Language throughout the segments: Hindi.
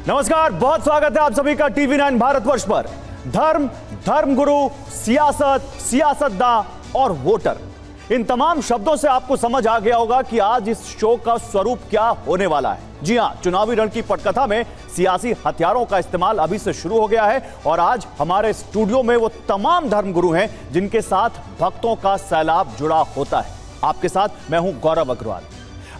नमस्कार, बहुत स्वागत है आप सभी का टीवी 9 भारतवर्ष पर। धर्म, धर्मगुरु, सियासत, सियासतदां और वोटर, इन तमाम शब्दों से आपको समझ आ गया होगा कि आज इस शो का स्वरूप क्या होने वाला है। जी हां, चुनावी रण की पटकथा में सियासी हथियारों का इस्तेमाल अभी से शुरू हो गया है और आज हमारे स्टूडियो में वो तमाम धर्मगुरु हैं जिनके साथ भक्तों का सैलाब जुड़ा होता है। आपके साथ मैं हूं गौरव अग्रवाल।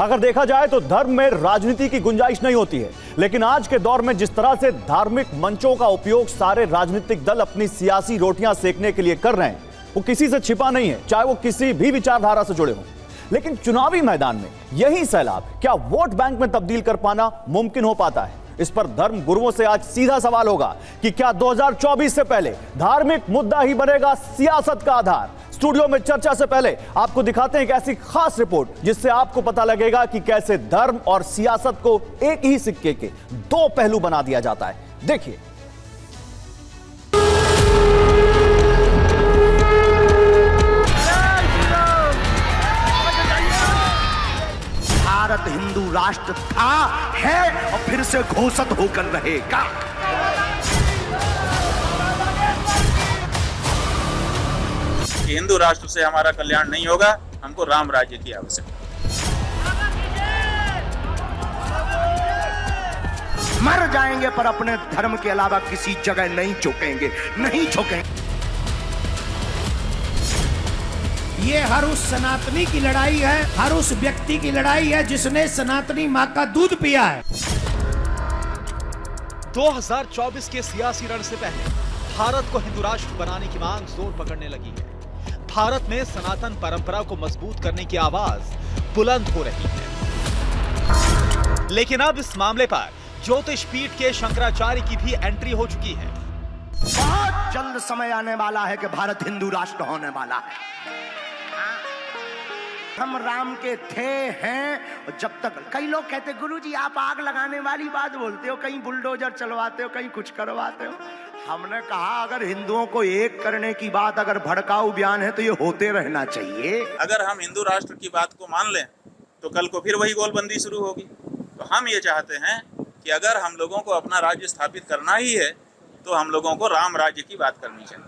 अगर देखा जाए तो धर्म में राजनीति की गुंजाइश नहीं होती है, लेकिन आज के दौर में जिस तरह से धार्मिक मंचों का उपयोग सारे राजनीतिक दल अपनी सियासी रोटियां सेकने के लिए कर रहे हैं, वो किसी से छिपा नहीं है, चाहे वो किसी भी विचारधारा से जुड़े हों। लेकिन चुनावी मैदान में यही सैलाब क्या वोट बैंक में तब्दील कर पाना मुमकिन हो पाता है? इस पर धर्म गुरुओं से आज सीधा सवाल होगा कि क्या 2024 से पहले धार्मिक मुद्दा ही बनेगा सियासत का आधार? स्टूडियो में चर्चा से पहले आपको दिखाते हैं एक ऐसी खास रिपोर्ट जिससे आपको पता लगेगा कि कैसे धर्म और सियासत को एक ही सिक्के के दो पहलू बना दिया जाता है। देखिए। भारत हिंदू राष्ट्र था, है और फिर से घोषित होकर रहेगा। हिंदू राष्ट्र से हमारा कल्याण नहीं होगा, हमको राम राज्य की आवश्यकता। मर जाएंगे पर अपने धर्म के अलावा किसी जगह नहीं झुकेंगे, नहीं झुकेंगे। ये हर उस सनातनी की लड़ाई है, हर उस व्यक्ति की लड़ाई है जिसने सनातनी मां का दूध पिया है। 2024 के सियासी रण से पहले भारत को हिंदू राष्ट्र बनाने की मांग जोर पकड़ने लगी है। भारत में सनातन परंपरा को मजबूत करने की आवाज बुलंद हो रही है। लेकिन अब इस मामले पर ज्योतिष पीठ के शंकराचार्य की भी एंट्री हो चुकी है। बहुत जल्द समय आने वाला है कि भारत हिंदू राष्ट्र होने वाला है। हम राम के थे, हैं। जब तक कई लोग कहते गुरुजी आप आग लगाने वाली बात बोलते हो, कहीं बुलडोजर चलवाते हो, कहीं कुछ करवाते हो। हमने कहा अगर हिंदुओं को एक करने की बात अगर भड़काऊ बयान है तो ये होते रहना चाहिए। अगर हम हिंदू राष्ट्र की बात को मान लें तो कल को फिर वही गोलबंदी शुरू होगी। तो हम ये चाहते हैं कि अगर हम लोगों को अपना राज्य स्थापित करना ही है तो हम लोगों को राम राज्य की बात करनी चाहिए।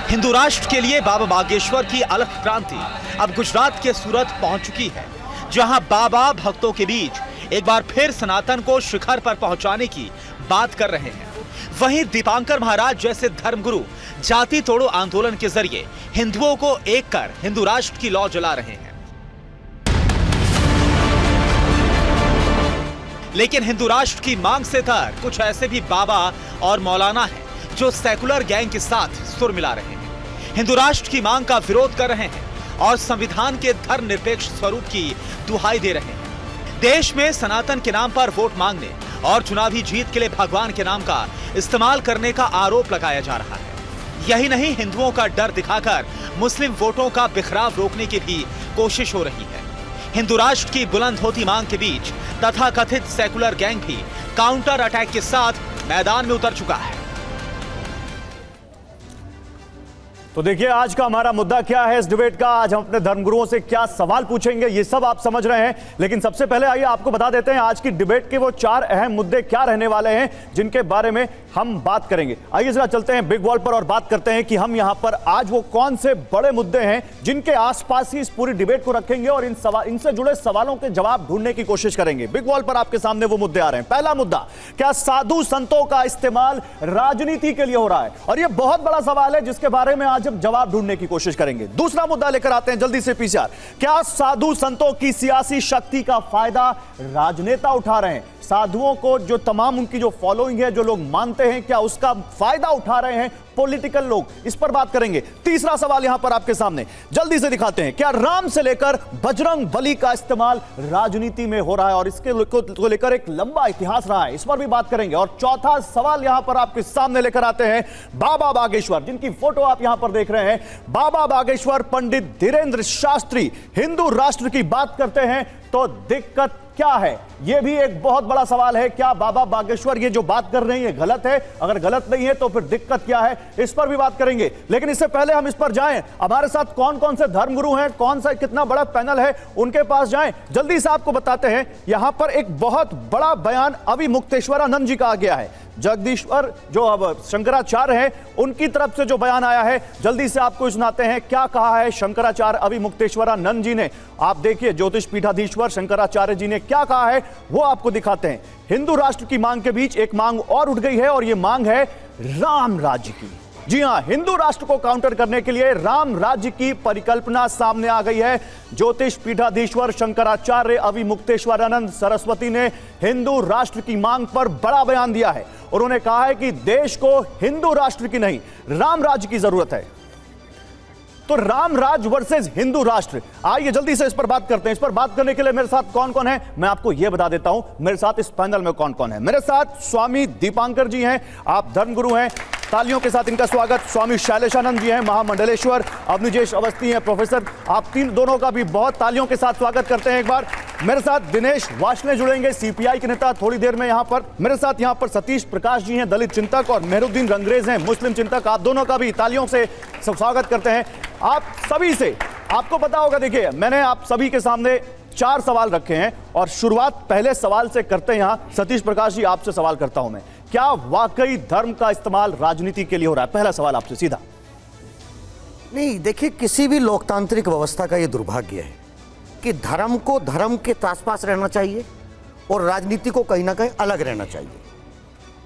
हिंदू राष्ट्र के लिए बाबा बागेश्वर की अलख क्रांति अब गुजरात के सूरत पहुंच चुकी है, जहां बाबा भक्तों के बीच एक बार फिर सनातन को शिखर पर पहुंचाने की बात कर रहे हैं। वहीं दीपांकर महाराज जैसे धर्मगुरु जाति तोड़ो आंदोलन के जरिए हिंदुओं को एक कर हिंदू राष्ट्र की लौ जला रहे हैं। लेकिन हिंदू राष्ट्र की मांग से तर कुछ ऐसे भी बाबा और मौलाना हैं जो सेकुलर गैंग के साथ सुर मिला रहे हैं, हिंदू राष्ट्र की मांग का विरोध कर रहे हैं और संविधान के धर्मनिरपेक्ष स्वरूप की दुहाई दे रहे हैं। देश में सनातन के नाम पर वोट मांगने और चुनावी जीत के लिए भगवान के नाम का इस्तेमाल करने का आरोप लगाया जा रहा है। यही नहीं, हिंदुओं का डर दिखाकर मुस्लिम वोटों का बिखराव रोकने की भी कोशिश हो रही है। हिंदू राष्ट्र की बुलंद होती मांग के बीच तथाकथित सेकुलर गैंग भी काउंटर अटैक के साथ मैदान में उतर चुका है। तो देखिए आज का हमारा मुद्दा क्या है इस डिबेट का। आज हम अपने धर्मगुरुओं से क्या सवाल पूछेंगे ये सब आप समझ रहे हैं, लेकिन सबसे पहले आइए आपको बता देते हैं आज की डिबेट के वो 4 अहम मुद्दे क्या रहने वाले हैं जिनके बारे में हम बात करेंगे। आइए जरा चलते हैं बिग वॉल पर और बात करते हैं कि हम यहां पर आज वो कौन से बड़े मुद्दे हैं जिनके आसपास ही इस पूरी डिबेट को रखेंगे और इनसे जुड़े सवालों के जवाब ढूंढने की कोशिश करेंगे। बिग वॉल पर आपके सामने वो मुद्दे आ रहे हैं। पहला मुद्दा, क्या साधु संतों का इस्तेमाल राजनीति के लिए हो रहा है? और यह बहुत बड़ा सवाल है जिसके बारे में आज हम जवाब ढूंढने की कोशिश करेंगे। दूसरा मुद्दा लेकर आते हैं जल्दी से पीछे। क्या साधु संतों की सियासी शक्ति का फायदा राजनेता उठा रहे हैं? साधुओं को जो तमाम उनकी जो फॉलोइंग है, जो लोग मानते हैं, क्या उसका फायदा उठा रहे हैं पॉलिटिकल लोग? इस पर बात करेंगे। तीसरा सवाल यहां पर आपके सामने जल्दी से दिखाते हैं, क्या राम से लेकर बजरंग बली का इस्तेमाल राजनीति में हो रहा है और इसके को लेकर एक लंबा इतिहास रहा है, इस पर भी बात करेंगे। और चौथा सवाल यहां पर आपके सामने लेकर आते हैं बाबा बागेश्वर, जिनकी फोटो आप यहां पर देख रहे हैं। बाबा बागेश्वर पंडित धीरेन्द्र शास्त्री हिंदू राष्ट्र की बात करते हैं तो दिक्कत क्या है? यह भी एक बहुत बड़ा सवाल है। क्या बाबा बागेश्वर ये जो बात कर रहे हैं ये गलत है? अगर गलत नहीं है तो फिर दिक्कत क्या है, इस पर भी बात करेंगे। लेकिन इससे पहले हम इस पर जाएं, हमारे साथ कौन कौन से धर्मगुरु हैं, कौन सा कितना बड़ा पैनल है, उनके पास जाएं। जल्दी से आपको बताते हैं, यहां पर एक बहुत बड़ा बयान अविमुक्तेश्वरानंद जी का आ गया है। जगदीश्वर जो अब शंकराचार्य हैं, उनकी तरफ से जो बयान आया है, जल्दी से आपको सुनाते हैं क्या कहा है शंकराचार्य अविमुक्तेश्वरानंद जी ने। आप देखिए, ज्योतिष पीठाधीश्वर शंकराचार्य जी ने क्या कहा है वो आपको दिखाते हैं। हिंदू राष्ट्र की मांग के बीच एक मांग और उठ गई है, और यह मांग है राम राज्य की। जी हां, हिंदू राष्ट्र को काउंटर करने के लिए राम राज्य की परिकल्पना सामने आ गई है। ज्योतिष पीठाधीश्वर शंकराचार्य अविमुक्तेश्वरानंद सरस्वती ने हिंदू राष्ट्र की मांग पर बड़ा बयान दिया है। उन्होंने कहा है कि देश को हिंदू राष्ट्र की नहीं, राम राज्य की जरूरत है। तो राम राज्य वर्सेस हिंदू राष्ट्र, आइए जल्दी से इस पर बात करते हैं। इस पर बात करने के लिए मेरे साथ कौन कौन है मैं आपको यह बता देता हूं। मेरे साथ इस पैनल में कौन कौन है। मेरे साथ स्वामी दीपांकर जी हैं, आप धर्मगुरु हैं, तालियों के साथ इनका स्वागत। स्वामी शैलेशानंद जी हैं, महामंडलेश्वर। अवनिजेश अवस्थी हैं, प्रोफेसर। आप दोनों का भी बहुत तालियों के साथ स्वागत करते हैं एक बार। मेरे साथ दिनेश वार्ष्णेय जुड़ेंगे, सीपीआई के नेता, थोड़ी देर में यहां पर। मेरे साथ यहां पर सतीश प्रकाश जी हैं, दलित चिंतक, और मेहरुद्दीन रंगरेज हैं, मुस्लिम चिंतक। आप दोनों का भी तालियों से स्वागत करते हैं। आप सभी से आपको पता होगा, देखिए मैंने आप सभी के सामने 4 सवाल रखे हैं, और शुरुआत पहले सवाल से करते हैं। यहां सतीश प्रकाश जी, आपसे सवाल करता हूं मैं, क्या वाकई धर्म का इस्तेमाल राजनीति के लिए हो रहा है? पहला सवाल आपसे सीधा। नहीं, देखिए, किसी भी लोकतांत्रिक व्यवस्था का यह दुर्भाग्य है कि धर्म को धर्म के आसपास रहना चाहिए और राजनीति को कहीं ना कहीं अलग रहना चाहिए।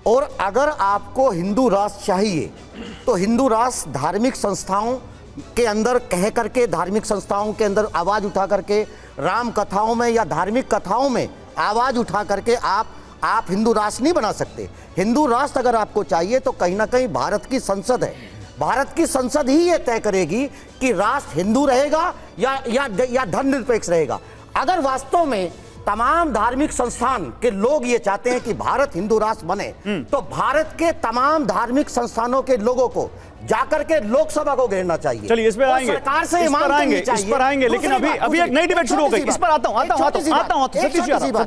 और अगर आपको हिंदू राष्ट्र चाहिए तो हिंदू राष्ट्र धार्मिक संस्थाओं के अंदर कह करके, धार्मिक संस्थाओं के अंदर आवाज उठा करके, राम कथाओं में या धार्मिक कथाओं में आवाज उठा करके आप हिंदू राष्ट्र नहीं बना सकते। हिंदू राष्ट्र अगर आपको चाहिए तो कहीं ना कहीं भारत की संसद है, भारत की संसद ही ये तय करेगी कि राष्ट्र हिंदू रहेगा या धर्मनिरपेक्ष रहेगा। अगर वास्तव में तमाम धार्मिक संस्थान के लोग ये चाहते हैं कि भारत हिंदू राष्ट्र बने, तो भारत के तमाम धार्मिक संस्थानों के लोगों को जाकर के लोकसभा को घेरना चाहिए। चलिए इस पर आएंगे, सरकार से इस पर आएंगे, लेकिन अभी एक नई डिबेट शुरू हो गई। इस पर आता हूं सतीश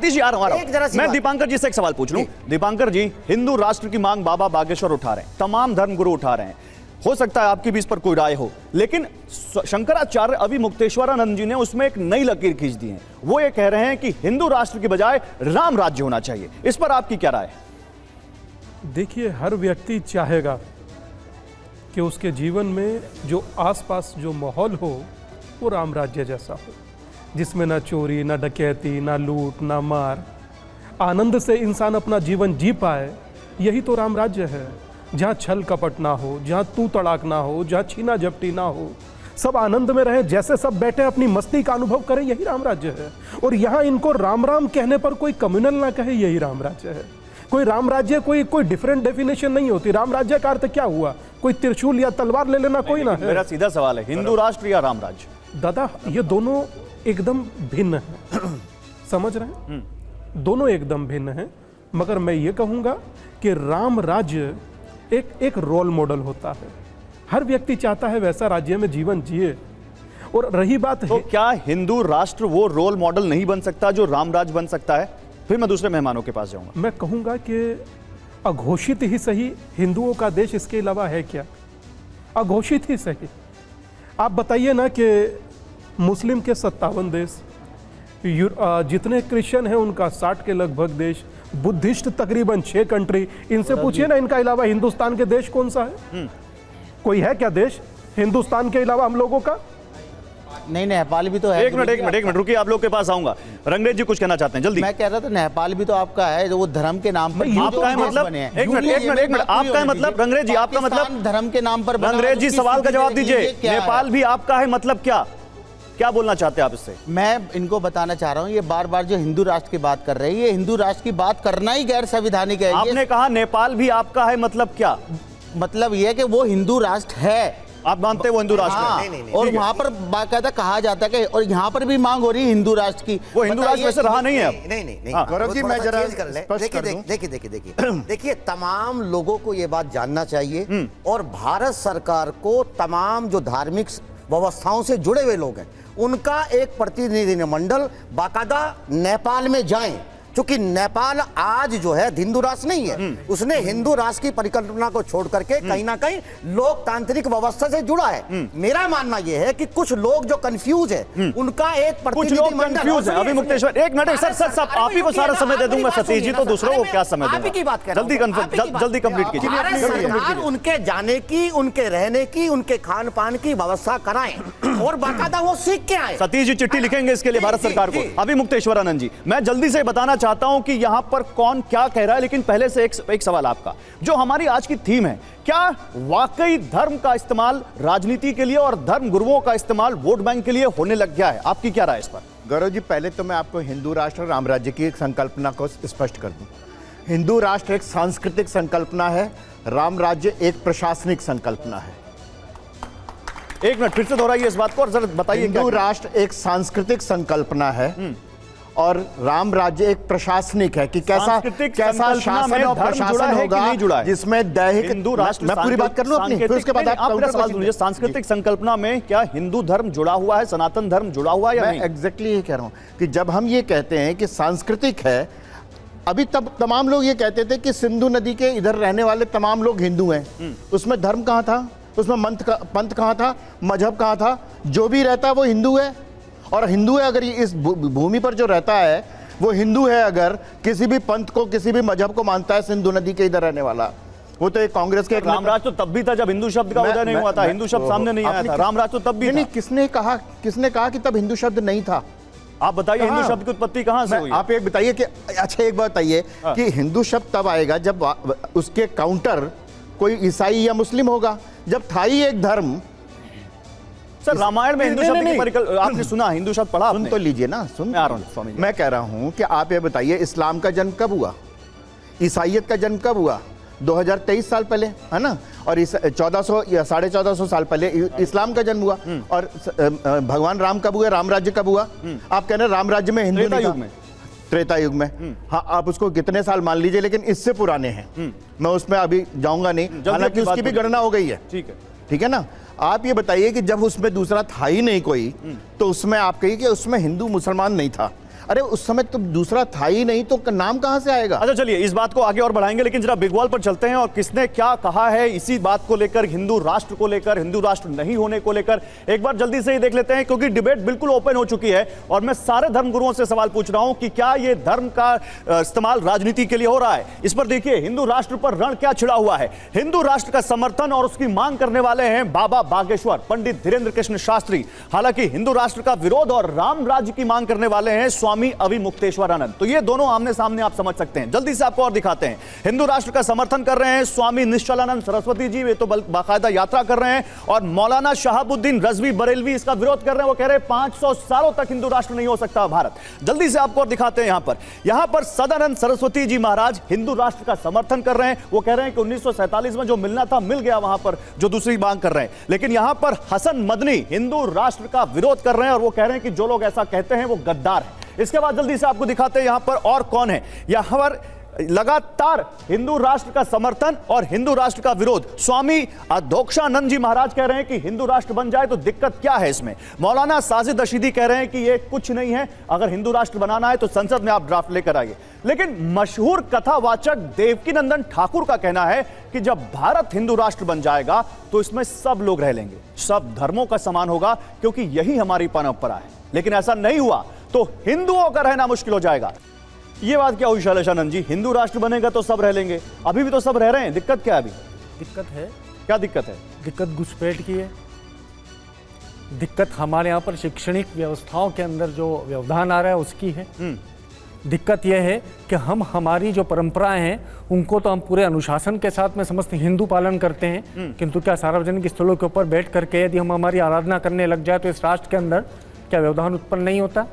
जी, आ रहा हूं। मैं दीपांकर जी से एक सवाल पूछ लूं। दीपांकर जी, हिंदू राष्ट्र की मांग बाबा बागेश्वर उठा रहे हैं, तमाम धर्मगुरु उठा रहे हैं, हो सकता है आपकी भी इस पर कोई राय हो, लेकिन शंकराचार्य अविमुक्तेश्वरानंद जी ने उसमें एक नई लकीर खींच दी है। वो ये कह रहे हैं कि हिंदू राष्ट्र की बजाय राम राज्य होना चाहिए। इस पर आपकी क्या राय है? देखिए, हर व्यक्ति चाहेगा कि उसके जीवन में जो आसपास जो माहौल हो वो राम राज्य जैसा हो, जिसमें ना चोरी, ना डकैती, ना लूट, ना मार, आनंद से इंसान अपना जीवन जी पाए। यही तो राम राज्य है, जहाँ छल कपट ना हो, जहाँ तू तड़ाक ना हो, जहाँ छीना झपटी ना हो, सब आनंद में रहे, जैसे सब बैठे अपनी मस्ती का अनुभव करें, यही राम राज्य है। और यहाँ इनको राम राम कहने पर कोई कम्युनल ना कहे, यही राम राज्य है। कोई राम राज्य कोई डिफरेंट डेफिनेशन नहीं होती। राम राज्य का अर्थ क्या हुआ? कोई त्रिशूल या तलवार ले लेना कोई ना है। मेरा सीधा सवाल है, हिंदू राष्ट्र या राम राज्य? दादा, ये दोनों एकदम भिन्न हैं, समझ रहे हैं? दोनों एकदम भिन्न हैं, मगर मैं ये कहूँगा कि राम राज्य एक रोल मॉडल होता है। हर व्यक्ति चाहता है वैसा राज्य में जीवन जिए। और रही बात तो क्या हिंदू राष्ट्र वो रोल मॉडल नहीं बन सकता जो राम राज्य बन सकता है? फिर मैं दूसरे मेहमानों के पास जाऊंगा। मैं कहूंगा कि अघोषित ही सही हिंदुओं का देश इसके अलावा है क्या? अघोषित ही सही। आप बताइए ना कि मुस्लिम के 57 देश, जितने क्रिश्चियन हैं उनका 60 के लगभग देश, बुद्धिस्ट तकरीबन 6 कंट्री। इनसे पूछिए ना, इनका अलावा हिंदुस्तान के देश कौन सा है? कोई है क्या देश हिंदुस्तान के अलावा हम लोगों का? नहीं, नेपाल भी तो है। एक मिनट रुकिए, आप लोग के पास आऊंगा। रंगरेज जी कुछ कहना चाहते हैं, जल्दी। मैं कह रहा था नेपाल भी तो आपका है, जो वो धर्म के नाम पर आपका है मतलब? एक मिनट, आपका है मतलब? रंगरेज जी, आपका मतलब? धर्म के नाम पर। रंगरेज जी, सवाल का जवाब दीजिए। नेपाल भी आपका है मतलब क्या बोलना चाहते हैं आप इससे? मैं इनको बताना चाह रहा हूँ, ये बार बार जो हिंदू राष्ट्र की बात कर रही है, हिंदू राष्ट्र की बात करना ही गैर संवैधानिक है। आपने कहा नेपाल भी आपका है, मतलब क्या? मतलब ये कि वो हिंदू राष्ट्र है। आप मानते हैं वो हिंदू राष्ट्र है? नहीं, और वहाँ पर बाकायदा कहा जाता है कि, और यहाँ पर भी मांग हो रही है हिंदू राष्ट्र की। वो हिंदू राष्ट्र वैसे रहा नहीं है। नहीं, गौरव जी, मैं जरा देखिए, तमाम लोगों को ये बात जानना चाहिए, और भारत सरकार को तमाम जो धार्मिक व्यवस्थाओं से जुड़े हुए लोग हैं उनका एक प्रतिनिधिमंडल बाकायदा नेपाल में जाए, क्योंकि नेपाल आज जो है हिंदू राष्ट्र नहीं है, उसने हिंदू राष्ट्र की परिकल्पना को छोड़ करके कहीं ना कहीं लोकतांत्रिक व्यवस्था से जुड़ा है। मेरा मानना यह है कि कुछ लोग जो कंफ्यूज है उनका एक कुछ लोग कंफ्यूज है। अभी मुक्तेश्वर एक मिनट, सर आप ही को सारा समय दे दूंगा सतीश जी, तो दूसरों को क्या समय आप ही की बात कर रहा हूं। जल्दी कंप्लीट कीजिए। भारत सरकार उनके जाने की, उनके रहने की, उनके खान पान की व्यवस्था कराएं और बाकायदा वो सीख के आए। सतीश जी चिट्ठी लिखेंगे इसके लिए भारत सरकार को। अभी मुक्तेश्वर आनंद जी, मैं जल्दी से बताना चाहता हूं कि यहां पर कौन क्या कह रहा है, लेकिन पहले से एक सवाल आपका, जो हमारी आज की थीम है, क्या वाकई धर्म का इस्तेमाल राजनीति के लिए और धर्म गुरुओं का इस्तेमाल वोट बैंक के लिए होने लग गया है? आपकी क्या राय इस पर? गौरव जी, पहले तो मैं आपको हिंदू राष्ट्र और राम राज्य की एक संकल्पना को स्पष्ट कर दूं। हिंदू राष्ट्र एक सांस्कृतिक संकल्पना है, राम राज्य एक प्रशासनिक संकल्पना है। एक मिनट फिर से दोहराइए इस बात को और जरा बताइए। हिंदू राष्ट्र एक सांस्कृतिक संकल्पना है और राम राज्य एक प्रशासनिक है, कि कैसा शासन और प्रशासन होगा जिसमें दैहिक हिंदू राष्ट्र। मैं पूरी बात कर लूं अपनी, फिर उसके बाद आप सवाल सुनिए। सांस्कृतिक संकल्पना में क्या हिंदू धर्म जुड़ा हुआ है, सनातन धर्म जुड़ा हुआ है या नहीं? मैं एग्जैक्टली ये कह रहा हूं कि जब हम ये कहते हैं कि सांस्कृतिक है, अभी तब तमाम लोग ये कहते थे कि सिंधु नदी के इधर रहने वाले तमाम लोग हिंदू हैं, उसमें धर्म कहां था, उसमें पंथ कहां था, मजहब कहां था? जो भी रहता है वो हिंदू है, और हिंदू है अगर इस भूमि पर जो रहता है वो हिंदू है, अगर किसी भी पंथ को, किसी भी मजहब को मानता है, सिंधु नदी के इधर रहने वाला, वो तो एक कांग्रेस के एक रामराज तो तब भी था जब हिंदू शब्द का उदय नहीं हुआ था, हिंदू शब्द सामने नहीं आया था। रामराज तो तब भी नहीं, किसने कहा कि तब हिंदू शब्द नहीं था? आप बताइए हिंदू शब्द की उत्पत्ति कहां से हुई? आप एक बताइए कि अच्छा एक बात बताइए कि हिंदू शब्द तब आएगा जब उसके काउंटर कोई ईसाई या मुस्लिम होगा। जब था ही एक धर्म। सर रामायण में हिंदू शब्द की परिकल्पना आपने सुना, हिंदू शब्द पढ़ा? सुन तो लीजिए ना, सुन आ रहा हूं स्वामी जी। मैं कह रहा हूं कि आप ये बताइए इस्लाम का जन्म कब हुआ, ईसाइयत का जन्म कब हुआ? 2023 साल पहले, है ना? और 1400 या 1450 साल पहले इस्लाम का जन्म हुआ। और भगवान राम कब हुए, राम राज्य कब हुआ? आप कह रहे हैं राम राज्य में हिंदू नहीं था। त्रेता युग में। हाँ, आप उसको कितने साल मान लीजिए, लेकिन इससे पुराने हैं। मैं उसमें अभी जाऊंगा नहीं, हालांकि उसकी भी गणना हो गई है। ठीक है ना? आप ये बताइए कि जब उसमें दूसरा था ही नहीं कोई, तो उसमें आप कहिए कि उसमें हिंदू मुसलमान नहीं था। अरे उस समय तो दूसरा था ही नहीं, तो नाम कहां से आएगा? अच्छा चलिए इस बात को आगे और बढ़ाएंगे, लेकिन जरा बिगवाल पर चलते हैं और किसने क्या कहा है इसी बात को लेकर, हिंदू राष्ट्र को लेकर, हिंदू राष्ट्र नहीं होने को लेकर। एक बार जल्दी से ही देख लेते हैं, क्योंकि डिबेट बिल्कुल ओपन हो चुकी है और मैं सारे धर्मगुरुओं से सवाल पूछ रहा हूं कि क्या यह धर्म का इस्तेमाल राजनीति के लिए हो रहा है। इस पर देखिए हिंदू राष्ट्र पर रण क्या छिड़ा हुआ है। हिंदू राष्ट्र का समर्थन और उसकी मांग करने वाले हैं बाबा बागेश्वर, पंडित धीरेन्द्र कृष्ण शास्त्री। हालांकि हिंदू राष्ट्र का विरोध और राम राज्य की मांग करने वाले हैं स्वामी अवि मुक्तेश्वर आनंद। तो ये दोनों आमने सामने आप समझ सकते हैं। जल्दी से आपको और दिखाते हैं। हिंदू राष्ट्र का समर्थन कर रहे हैं स्वामी निश्चलानंद सरस्वती जी, वे तो बाकायदा यात्रा कर रहे हैं, और मौलाना शहाबुद्दीन रजवी बरेलवी इसका विरोध कर रहे हैं। वो कह रहे हैं 500 सालों तक हिंदू राष्ट्र नहीं हो सकता भारत। जल्दी से आपको और दिखाते हैं। यहां पर सदानंद सरस्वती जी महाराज हिंदू राष्ट्र का समर्थन कर रहे हैं। वो कह रहे हैं कि 1947 में जो मिलना था मिल गया, वहां पर जो दूसरी मांग कर रहे हैं। लेकिन यहां पर हसन मदनी हिंदू राष्ट्र का विरोध कर रहे हैं और वो कह रहे हैं कि जो लोग ऐसा कहते हैं वो गद्दार है। इसके बाद जल्दी से आपको दिखाते हैं यहां पर और कौन है। यहां पर लगातार हिंदू राष्ट्र का समर्थन और हिंदू राष्ट्र का विरोध। स्वामी अधोक्षानंद जी महाराज कह रहे हैं कि हिंदू राष्ट्र बन जाए तो दिक्कत क्या है इसमें। मौलाना साजिद रशीदी कह रहे हैं कि ये कुछ नहीं है, अगर हिंदू राष्ट्र बनाना है तो संसद में आप ड्राफ्ट लेकर आइए। लेकिन मशहूर कथावाचक देवकीनंदन ठाकुर का कहना है कि जब भारत हिंदू राष्ट्र बन जाएगा तो इसमें सब लोग रह लेंगे, सब धर्मों का समान होगा, क्योंकि यही हमारी परंपरा है। लेकिन ऐसा नहीं हुआ तो हिंदुओं का रहना मुश्किल हो जाएगा। ये बात क्या हुई शैलेशानंद जी? हिंदू राष्ट्र बनेगा तो सब रह लेंगे, अभी भी तो सब रह रहे हैं, दिक्कत क्या है? अभी दिक्कत है। क्या दिक्कत है? दिक्कत घुसपैठ की है। दिक्कत हमारे यहाँ पर शैक्षणिक व्यवस्थाओं के अंदर जो व्यवधान आ रहा है उसकी है। दिक्कत यह है कि हम हमारी जो परंपराएं हैं उनको तो हम पूरे अनुशासन के साथ में समस्त हिंदू पालन करते हैं, किंतु क्या सार्वजनिक स्थलों के ऊपर बैठ करके यदि हम हमारी आराधना करने लग जाए तो इस राष्ट्र के अंदर क्या व्यवधान उत्पन्न नहीं होता?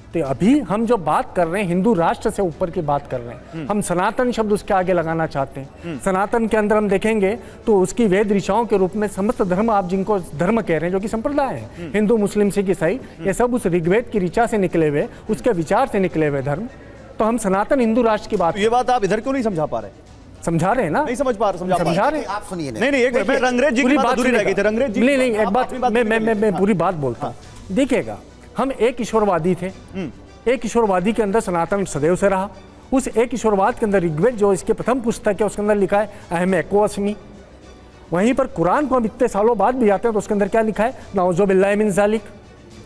तो अभी हम जो बात कर रहे हैं हिंदू राष्ट्र से ऊपर की बात कर रहे हैं। हम सनातन शब्द उसके आगे लगाना चाहते हैं। सनातन के अंदर हम देखेंगे तो उसकी वेद ऋचाओं के रूप में समस्त धर्म, आप जिनको धर्म कह रहे हैं, जो कि संप्रदाय है, हिंदू मुस्लिम सिख ईसाई, ये सब उस ऋग्वेद की ऋचा से निकले हुए, उसके विचार से निकले हुए धर्म। तो हम सनातन हिंदू राष्ट्र की बात, ये बात आप इधर क्यों नहीं समझा पा रहे? समझा रहे हैं ना? नहीं समझ पा रहे, समझा रहे हैं। आप सुनिए नहीं एक मिनट, रंगरेज जी की बात अधूरी रह गई थी। रंगरेज जी नहीं एक बात मैं पूरी बात बोलता हूँ। देखिएगा, हम एक ईश्वरवादी थे, एक ईश्वरवादी के अंदर सनातन सदैव से रहा। उस एक ईश्वरवाद के अंदर ऋग्वेद जो इसके प्रथम पुस्तक है उसके अंदर लिखा है अहम एको अस्मि। वहीं पर कुरान को हम इतने सालों बाद भी आते हैं तो उसके अंदर क्या लिखा है, नाउज़ु बिल्लाहि मिन ज़ालिक।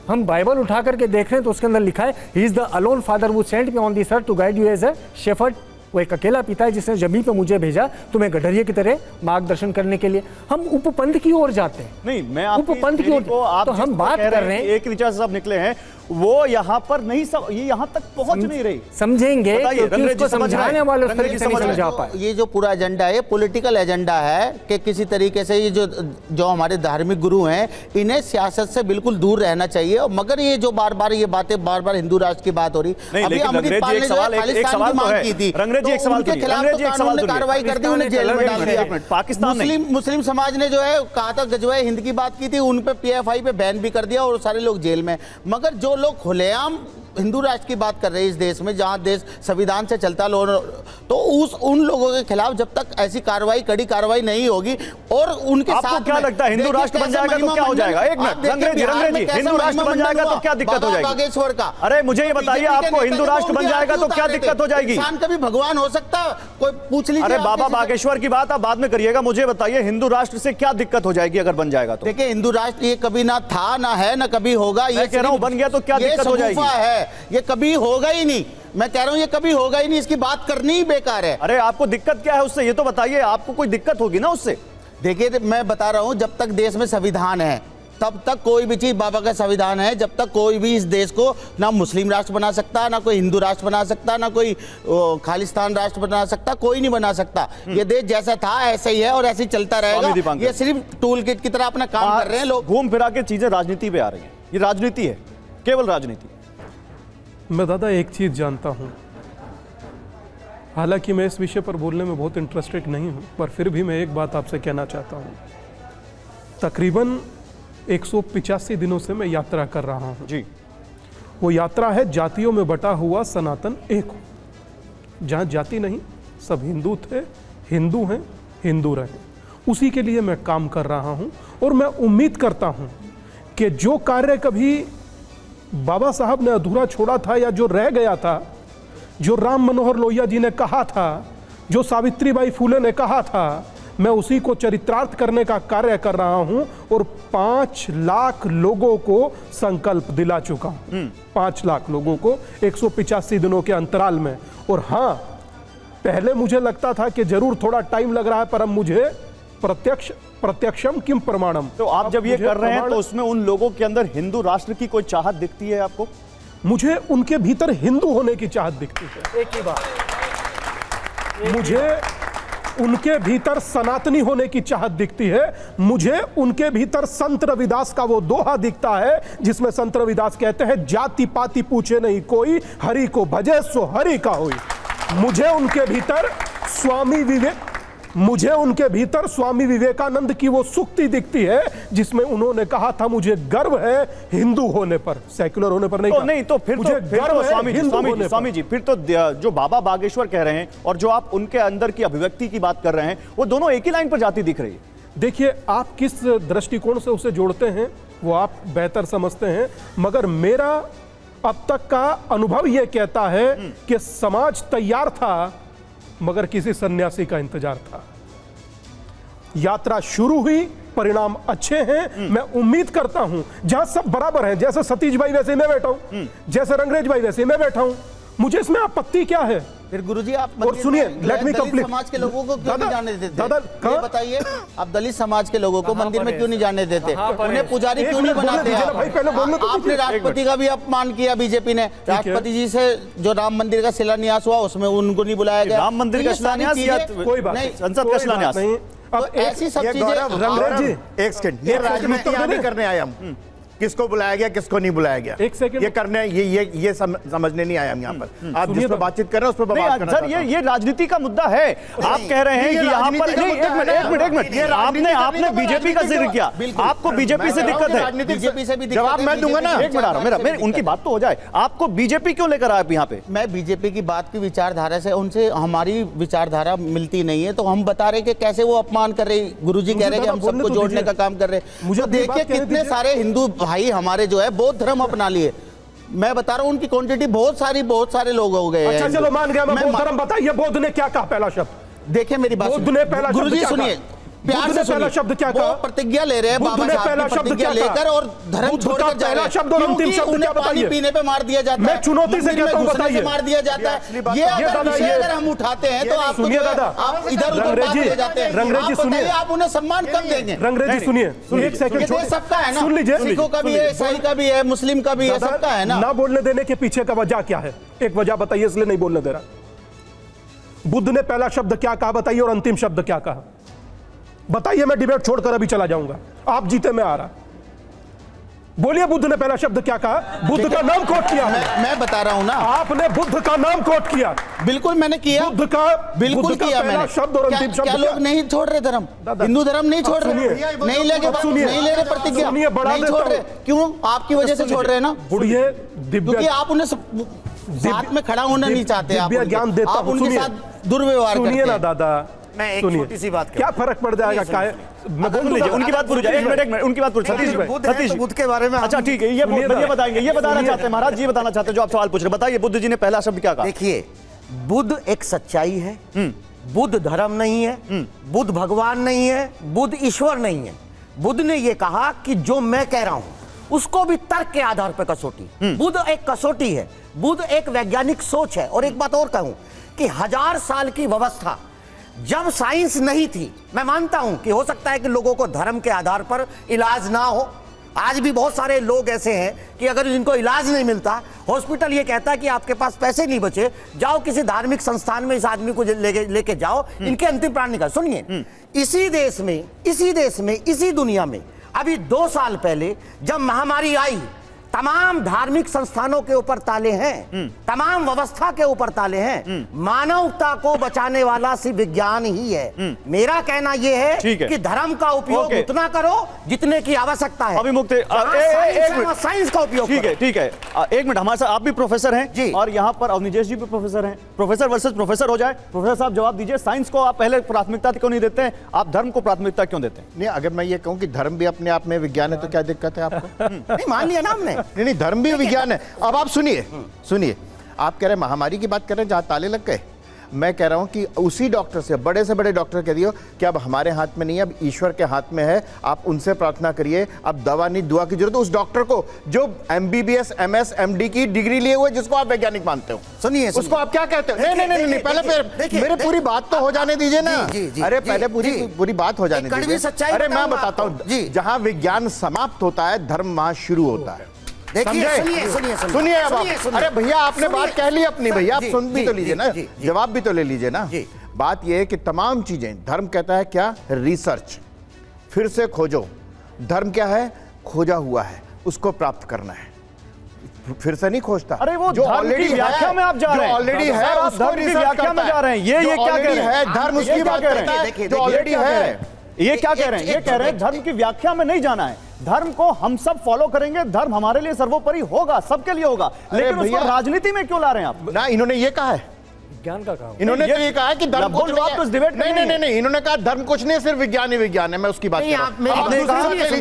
हम बाइबल उठा करके देख रहे हैं तो उसके अंदर लिखा है he is the alone father who sent me on this earth to guide you as a shepherd. वो एक अकेला पिता है जिसने जमीन पे मुझे भेजा तुम्हें गडरिये की तरह मार्गदर्शन करने के लिए। हम उपपंथ की ओर जाते हैं। नहीं, मैं आपकी उपपंथ की ओर तो हम बात कर रहे हैं, एक ऋचा साहब निकले हैं, वो यहाँ पर नहीं ये यहाँ तक पहुंच नहीं रही। समझेंगे क्योंकि उसको समझाने वाले उस तरीके से नहीं समझा पाए। ये जो पूरा एजेंडा है पॉलिटिकल एजेंडा है कि किसी तरीके से ये जो हमारे धार्मिक गुरु हैं इन्हें सियासत से बिल्कुल दूर रहना चाहिए। मगर ये जो बार बार हिंदू राष्ट्र की बात हो रही, अभी अमृतपाल ने जो है खालिस्तान की मांग की थी, उनके खिलाफ तो कानून ने कार्रवाई कर दी, उन्हें जेल में डाल दिया। पाकिस्तान मुस्लिम समाज ने जो है कहा था जो है हिंद की बात की थी, उन पे PFI पे बैन भी कर दिया और सारे लोग जेल में। मगर जो लोग खुलेआम हिंदू राष्ट्र की बात कर रहे हैं इस देश में जहां देश संविधान से चलता तो उन लोगों के खिलाफ जब तक ऐसी कार्रवाई कड़ी कार्रवाई नहीं होगी और उनके आपको साथ क्या लगता है हिंदू राष्ट्र बन जाएगा तो क्या हो जाएगा? एक मिनट रंगरेज जी, हिंदू राष्ट्र बन जाएगा तो क्या दिक्कत हो जाएगी? बागेश्वर का, अरे मुझे ये बताइए, आपको हिंदू राष्ट्र बन जाएगा तो क्या दिक्कत हो जाएगी? इंसान कभी भगवान हो सकता, कोई पूछ लीजिए। अरे बाबा बागेश्वर की बात आप बाद में करिएगा, मुझे बताइए हिंदू राष्ट्र से क्या दिक्कत हो जाएगी अगर बन जाएगा तो? देखिए, हिंदू राष्ट्र ये कभी ना था, ना है, ना कभी होगा। ये कह रहा हूं बन गया तो क्या दिक्कत हो जाएगी? ये कभी होगा ही नहीं। मैं कह रहा हूं ये कभी होगा ही नहीं, इसकी बात करनी ही बेकार है। अरे आपको दिक्कत क्या है उससे, ये तो बताइए, आपको कोई दिक्कत होगी ना उससे? देखिए, मैं बता रहा हूं जब तक देश में संविधान है तब तक कोई भी चीज, बाबा का संविधान है, जब तक कोई भी इस देश को ना मुस्लिम राष्ट्र बना सकता, ना कोई हिंदू राष्ट्र बना सकता, ना कोई खालिस्तान राष्ट्र बना सकता, कोई नहीं बना सकता। ये देश जैसा था ऐसा ही है और ऐसे ही चलता रहेगा। ये सिर्फ टूल किट की तरह अपना काम कर रहे हैं लोग। घूम फिरा के चीजें राजनीति पे आ रही है, ये राजनीति है, केवल राजनीति। मैं दादा एक चीज़ जानता हूँ, हालांकि मैं इस विषय पर बोलने में बहुत इंटरेस्टेड नहीं हूँ, पर फिर भी मैं एक बात आपसे कहना चाहता हूँ। तकरीबन 185 दिनों से मैं यात्रा कर रहा हूँ जी। वो यात्रा है जातियों में बटा हुआ सनातन एक हो, जहाँ जाति नहीं, सब हिंदू थे, हिंदू हैं, हिंदू रहे। उसी के लिए मैं काम कर रहा हूँ और मैं उम्मीद करता हूँ कि जो कार्य कभी बाबा साहब ने अधूरा छोड़ा था या जो रह गया था, जो राम मनोहर लोहिया जी ने कहा था, जो सावित्रीबाई फुले ने कहा था, मैं उसी को चरितार्थ करने का कार्य कर रहा हूं और 5 लाख लोगों को संकल्प दिला चुका हूं। 5 लाख लोगों को 185 दिनों के अंतराल में। और हां, पहले मुझे लगता था कि जरूर थोड़ा टाइम लग रहा है, पर अब मुझे प्रत्यक्षम किम प्रमाणम। तो आप जब ये कर रहे हैं तो उसमें उन लोगों के अंदर हिंदू राष्ट्र की कोई चाहत दिखती है आपको? मुझे उनके भीतर हिंदू होने की चाहत दिखती है। एक ही बात। मुझे उनके भीतर सनातनी होने की चाहत दिखती है। मुझे उनके भीतर संत रविदास का वो दोहा दिखता है जिसमें संत रविदास कहते हैं, जाति पाति पूछे नहीं कोई, हरि को भजे सो हरि का होई। मुझे उनके भीतर स्वामी विवेकानंद की वो सूक्ति दिखती है जिसमें उन्होंने कहा था, मुझे गर्व है हिंदू होने पर, सेक्युलर होने पर नहीं। तो नहीं तो फिर मुझे गर्व है स्वामी जी, फिर तो जो बाबा बागेश्वर कह रहे हैं और जो आप उनके अंदर की अभिव्यक्ति की बात कर रहे हैं, वो दोनों एक ही लाइन पर जाती दिख रही है। देखिए, आप किस दृष्टिकोण से उसे जोड़ते हैं वो आप बेहतर समझते हैं, मगर मेरा अब तक का अनुभव यह कहता है कि समाज तैयार था मगर किसी सन्यासी का इंतजार था। यात्रा शुरू हुई, परिणाम अच्छे हैं। मैं उम्मीद करता हूं जहां सब बराबर हैं, जैसे सतीश भाई वैसे मैं बैठा हूं, जैसे रंगरेज भाई वैसे मैं बैठा हूं, मुझे इसमें आपत्ति क्या है? फिर गुरुजी आप और सुनिए, लेट मी कंप्लीट। समाज के लोगों को क्यों नहीं जाने देते? दादा ये बताइए, आप दलित समाज के लोगों को मंदिर में क्यों नहीं जाने देते? उन्हें पुजारी क्यों नहीं बनाते? आपने राष्ट्रपति का भी अपमान किया बीजेपी ने। राष्ट्रपति जी से जो राम मंदिर का शिलान्यास हुआ उसमें उनको नहीं बुलाया गया। राम मंदिर का शिलान्यास कोई बात नहीं, संसद का शिलान्यास नहीं। अब ऐसी सब चीजें, रंगरेज जी एक सेकंड, ये राजनीति यहाँ नहीं करने आया हम, किसको बुलाया गया किसको नहीं बुलाया गया, एक सेकंड, ये करने ये समझने नहीं आया हम यहाँ पर। आप जिस पर बातचीत कर रहे हैं उस पर बात करना सर, ये राजनीति का मुद्दा है। आप कह रहे हैं कि यहाँ पर एक मिनट, आपने बीजेपी का जिक्र किया, आपको बीजेपी से दिक्कत है? बीजेपी से भी जवाब मैं दूंगा ना। एक मिनट, मेरी उनकी बात तो हो जाए। आपको बीजेपी क्यों लेकर आए यहाँ पे? मैं बीजेपी की बात की विचारधारा से, उनसे हमारी विचारधारा मिलती नहीं है, तो हम बता रहे कि कैसे वो अपमान कर रहे। गुरुजी कह रहे कि हम सबको जोड़ने का काम कर रहे हैं। मुझे देखिए कितने सारे हिंदू भाई हमारे जो है बौद्ध धर्म अपना लिए। मैं बता रहा हूँ उनकी क्वांटिटी बहुत सारे लोग हो गए। अच्छा चलो मान गया मैं बौद्ध धर्म। बताइए बुद्ध ने क्या कहा पहला शब्द? देखिए मेरी बात, बुद्ध ने पहला गुरुजी शब्द क्या सुनिए, कहा? प्यार बुद्ध से ने पहला सुनिए। शब्द क्या वो कहा? प्रतिज्ञा ले रहे हैं बुद्ध बाबा ने साहब पहला की शब्द प्रतिज्ञा क्या कहा? लेकर और धर्म बुद्ध छोड़कर का जा रहे पहला हैं। शब्द और अंतिम क्योंकि शब्द उन्हें क्या पानी बताइए? पीने पे मार दिया जाता है, मैं चुनौती से मंदिर में कहता हूं, घुसने से बताइए। मार दिया जाता है। ये ये अगर दादा, विषय ये- अगर हम उठाते हैं तो आप सुनिए दादा, आप इधर उधर रंगरेज बात जी, ले जाते हैं। रंगरेज जी आप बताइए, सुनिए। आप उन्हें सम्मान कब देंगे? रंगरेज जी सुनिए, एक सेकंड ये देश सबका है ना, सुन लीजिए, सिखों का भी है, ईसाई का भी है, मुस्लिम का भी है, दादा, सबका है ना। ना बोलने देने के पीछे का वजह क्या है? एक वजह बताइए, इसलिए नहीं बोलने दे रहा। बुद्ध ने पहला शब्द क्या कहा बताइए, और अंतिम शब्द क्या कहा बताइए। मैं डिबेट छोड़कर अभी चला जाऊंगा, आप जीते मैं आ रहा। बोलिए बुद्ध ने पहला शब्द क्या कहा? बुद्ध का नाम कोट किया। मैं बता रहा हूं ना, आपने बुद्ध का नाम कोट किया। बिल्कुल मैंने किया, बुद्ध का बिल्कुल किया पहला मैंने। शब्द और अंतिम शब्द क्या लोग नहीं छोड़ रहे धर्म? दादा, हिंदू धर्म नहीं छोड़ रहे, नहीं ले रहे प्रतिज्ञा, सुनिए, बढ़ा नहीं देता छोड़ रहे। हूं। क्यों? आपकी वजह से छोड़ रहे हैं ना, बुढ़िए क्योंकि दिव्य आप उन्हें साथ में खड़ा होना नहीं चाहते। आप दिव्य ज्ञान देता आप हूं। उनके सुनिए, साथ दुर्व्यवहार करते सुनिए ना हैं। दादा, मैं एक सुनिए, छोटी सी बात क्या फर्क पड़ जाएगा? क्या है? मैं बोल लीजिए, उनकी बात पूरी जाए। एक मिनट उनकी बात पूरी। सतीश भाई, बुद्ध है सतीश तो बुद्ध के बारे में अच्छा ठीक है, ये बताएंगे, ये बताना चाहते हैं महाराज, ये बताना चाहते हैं जो आप सवाल पूछ रहे हैं। बताइए बुद्ध जी ने पहला शब्द क्या कहा? देखिए, बुद्ध एक सच्चाई है, बुद्ध धर्म नहीं है, बुद्ध भगवान नहीं है, बुद्ध ईश्वर नहीं है। बुद्ध ने यह कहा कि जो मैं कह रहा हूं उसको भी तर्क के आधार पर कसौटी। बुद्ध एक कसौटी है, बुद्ध एक वैज्ञानिक सोच है। और एक बात और कहूं कि 1000 साल की व्यवस्था जब साइंस नहीं थी, मैं मानता हूं कि हो सकता है कि लोगों को धर्म के आधार पर इलाज ना हो। आज भी बहुत सारे लोग ऐसे हैं कि अगर इनको इलाज नहीं मिलता, हॉस्पिटल ये कहता है कि आपके पास पैसे नहीं बचे, जाओ किसी धार्मिक संस्थान में इस आदमी को लेके जाओ, इनके अंतिम प्राण निकाल। सुनिए, इसी देश में इसी दुनिया में अभी 2 साल पहले जब महामारी आई, तमाम धार्मिक संस्थानों के ऊपर ताले हैं, तमाम व्यवस्था के ऊपर ताले हैं। मानवता को बचाने वाला सिर्फ विज्ञान ही है। मेरा कहना यह है कि धर्म का उपयोग उतना करो जितने की आवश्यकता है। अभी मुक्त साइंस का उपयोग। ठीक है, एक मिनट, हमारे साथ आप भी प्रोफेसर हैं जी, और यहाँ पर अवनीश जी भी प्रोफेसर हैं। प्रोफेसर वर्सेस प्रोफेसर हो जाए। प्रोफेसर साहब जवाब दीजिए, साइंस को आप पहले प्राथमिकता क्यों नहीं देते हैं? आप धर्म को प्राथमिकता क्यों देते हैं? नहीं, अगर मैं ये कहूं कि धर्म भी अपने आप में विज्ञान है तो क्या दिक्कत है आपको? नहीं, मान लिया ना हमने। नहीं, धर्म भी विज्ञान है। अब आप सुनिए, आप कह रहे हैं महामारी की बात कर रहे हैं जहां ताले लग गए। मैं कह रहा हूं कि उसी डॉक्टर से बड़े डॉक्टर कह दियो कि अब हमारे हाथ में नहीं है, अब ईश्वर के हाथ में है, आप उनसे प्रार्थना करिए। अब दवा नहीं, दुआ की जरूरत है उस डॉक्टर को जो MBBS MS MD की डिग्री लिए हुए, जिसको आप वैज्ञानिक मानते हो। सुनिए, उसको आप क्या कहते हो? नहीं, पहले मेरे पूरी बात तो हो जाने दीजिए ना। अरे पहले पूरी बात हो जाने दीजिए। अरे मैं बताता हूँ, जहां विज्ञान समाप्त होता है, धर्म वहां शुरू होता है। सुनिए अब आप। अरे भैया, आपने बात कह ली अपनी, भैया आप सुन भी तो लीजिए ना, जवाब भी तो ले लीजिए ना। बात यह है कि तमाम चीजें, धर्म कहता है क्या? रिसर्च, फिर से खोजो। धर्म क्या है? खोजा हुआ है, उसको प्राप्त करना है, फिर से नहीं खोजता। अरे वो जो ऑलरेडी व्याख्या में आप जा रहे हैं, ऑलरेडी है, आप धर्म की व्याख्या में जा रहे हैं। ये क्या कह रहे हैं? धर्म उसकी बात करता है जो ऑलरेडी है। ये क्या कह रहे हैं? ये कह रहे हैं धर्म की व्याख्या में नहीं जाना है, धर्म को हम सब फॉलो करेंगे, धर्म हमारे लिए सर्वोपरि होगा, सबके लिए होगा। लेकिन उसको राजनीति में क्यों ला रहे हैं आप? ना, इन्होंने ये कहा है, ज्ञान का काम। इन्होंने तो ये कहा है कि धर्म कुछ आप तो डिबेट नहीं, इन्होंने कहा धर्म कुछ नहीं, सिर्फ विज्ञान ही विज्ञान है। मैं उसकी बात कर रहा हूं।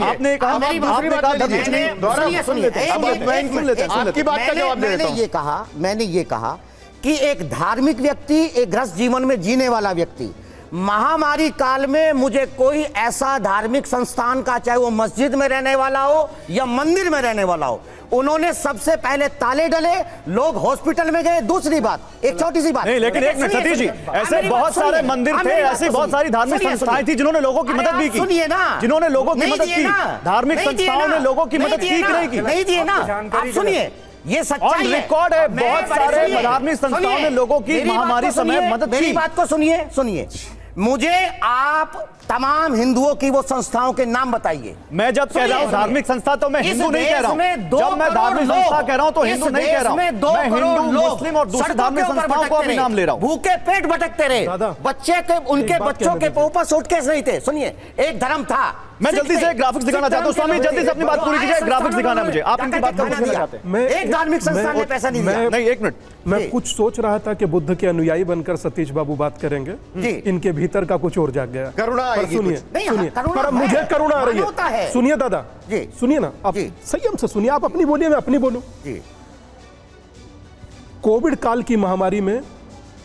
आपने कहा आपकी बात का जवाब दे देता हूं। मैंने ये कहा कि एक धार्मिक व्यक्ति, एक गृहस्थ जीवन में जीने वाला व्यक्ति, महामारी काल में मुझे कोई ऐसा धार्मिक संस्थान का, चाहे वो मस्जिद में रहने वाला हो या मंदिर में रहने वाला हो, उन्होंने सबसे पहले ताले डले, लोग हॉस्पिटल में गए। दूसरी बात, एक छोटी सी बात नहीं, लेकिन एक मिनट सतीश जी, ऐसे बहुत सारे मंदिर थे, ऐसी बहुत सारी धार्मिक संस्थाएं थी जिन्होंने लोगों की मदद भी की। सुनिए ना, जिन्होंने लोगों की मदद की, धार्मिक संस्थाओं ने लोगों की मदद की नहीं की? नहीं दिए ना। आप सुनिए, ये सच्चाई है, रिकॉर्ड है, बहुत सारे धार्मिक संस्थाओं ने लोगों की महामारी समय मदद की। मेरी बात को सुनिए, मुझे आप तमाम हिंदुओं की वो संस्थाओं के नाम बताइए। मैं जब कह रहा हूं धार्मिक संस्था तो मैं हिंदू नहीं कह रहा हूं। जब मैं धार्मिक संस्था कह रहा हूं तो हिंदू नहीं कह रहा हूं। मैं हिंदू, मुस्लिम और दूसरी धार्मिक संस्थाओं को भी नाम ले रहा हूं। भूखे पेट भटकते रहे, बच्चे के, उनके बच्चों के ऊपर सूटकेस नहीं थे। सुनिए, एक धर्म था मैं जल्दी से ग्राफिक्स दिखाना चाहता हूँ स्वामी, जल्दी से अपनी बात पूरी कीजिए। ग्राफिक्स दिखाना है मुझे, आप इनकी बात पूरी करना चाहते हैं। एक धार्मिक संस्थान ने पैसा नहीं दिया। नहीं, एक मिनट, मैं कुछ सोच रहा था कि बुद्ध के अनुयायी बनकर सतीश बाबू बात करेंगे, इनके भीतर का कुछ और जाग गया। करुणा आएगी सुनिए कुछ। नहीं, सुनिए, करुणा पर मुझे है, करुणा आ रही मानवता है। है। सुनिए दादा जी। सुनिए ना, आप जी। संयम से सुनिए, आप अपनी बोलिए, मैं अपनी बोलूं। जी। कोविड काल की महामारी में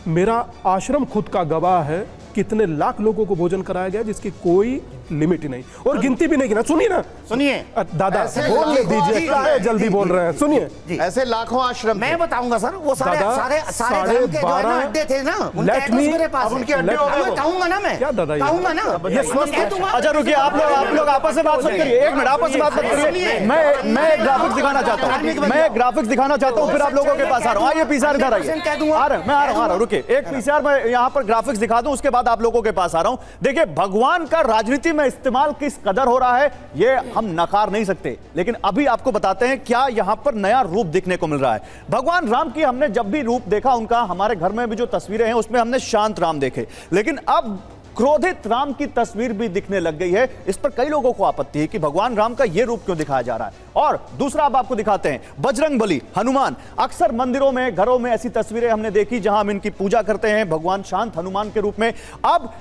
मेरा आश्रम खुद का गवाह है, कितने लाख लोगों को भोजन कराया गया जिसकी कोई लिमिट ही नहीं और गिनती भी नहीं की ना। सुनिए ना, सुनिए दादा ऐसे बोलने दीजिए, जी, क्या है जल्दी बोल रहे हैं, सुनिए। ऐसे लाखों आश्रम मैं बताऊंगा सर, वो सारे दादा, सारे सारे धर्म के जो है ना अड्डे थे ना, उनके Let एड्रेस me- मेरे पास अब है। उनके अड्डे हो गए मैं वो। कहूंगा ना, मैं क्या दादा ये? कहूंगा ना, ये स्वस्थ कह दूंगा। अच्छा रुकिए, आप लोग आपस में बात मत करिए, एक मिनट आपस में बात मत करिए। मैं ग्राफिक्स दिखाना चाहता हूँ, मैं ग्राफिक्स दिखाना चाहता हूँ, फिर आप लोगों के पास आ रहा हूँ। आइए पीसीआर इधर आइए, कह दूंगा। आ रहा हूँ, मैं आ रहा हूँ, रुकिए एक पीसीआर में यहाँ पर ग्राफिक्स दिखा दूं, उसके बाद आप लोगों के पास आ रहा हूँ। देखिए, भगवान का राजनीति में इस्तेमाल किस कदर हो रहा है ये हम नकार नहीं सकते, लेकिन अभी आपको बताते हैं क्या यहां पर नया रूप देखने को मिल रहा है। भगवान राम की हमने जब भी रूप देखा उनका, हमारे घर में भी जो तस्वीरें हैं उसमें हमने शांत राम देखे, लेकिन अब क्रोधित राम की तस्वीर भी दिखने लग गई है। इस पर कई लोगों को आपत्ति है कि भगवान राम का यह रूप क्यों दिखाया जा रहा है। और दूसरा अब आपको दिखाते हैं बजरंगबली, हनुमान। अक्सर मंदिरों में, घरों में ऐसी तस्वीरें हमने देखी जहां हम इनकी पूजा करते हैं, भगवान शांत हनुमान के रूप में। अब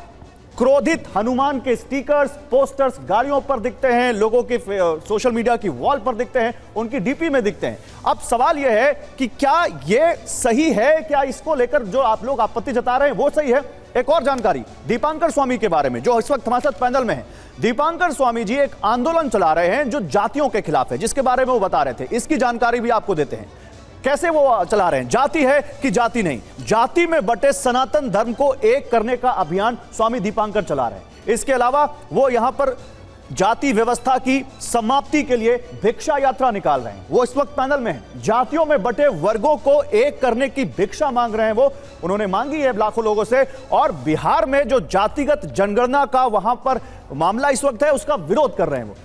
क्रोधित हनुमान के स्टिकर्स, पोस्टर्स गाड़ियों पर दिखते हैं, लोगों के सोशल मीडिया की वॉल पर दिखते हैं, उनकी डीपी में दिखते हैं। अब सवाल यह है कि क्या यह सही है, क्या इसको लेकर जो आप लोग आपत्ति जता रहे हैं वो सही है। एक और जानकारी दीपांकर स्वामी के बारे में, जो इस वक्त हमारे साथ पैनल में है। दीपांकर स्वामी जी एक आंदोलन चला रहे हैं जो जातियों के खिलाफ है, जिसके बारे में वो बता रहे थे। इसकी जानकारी भी आपको देते हैं कैसे वो चला रहे हैं। जाति है कि जाति नहीं, जाति में बटे सनातन धर्म को एक करने का अभियान स्वामी दीपांकर चला रहे हैं। इसके अलावा वो यहां पर जाति व्यवस्था की समाप्ति के लिए भिक्षा यात्रा निकाल रहे हैं। वो इस वक्त पैनल में हैं, जातियों में बटे वर्गों को एक करने की भिक्षा मांग रहे हैं। वो उन्होंने मांगी है लाखों लोगों से, और बिहार में जो जातिगत जनगणना का वहां पर मामला इस वक्त है उसका विरोध कर रहे हैं वो।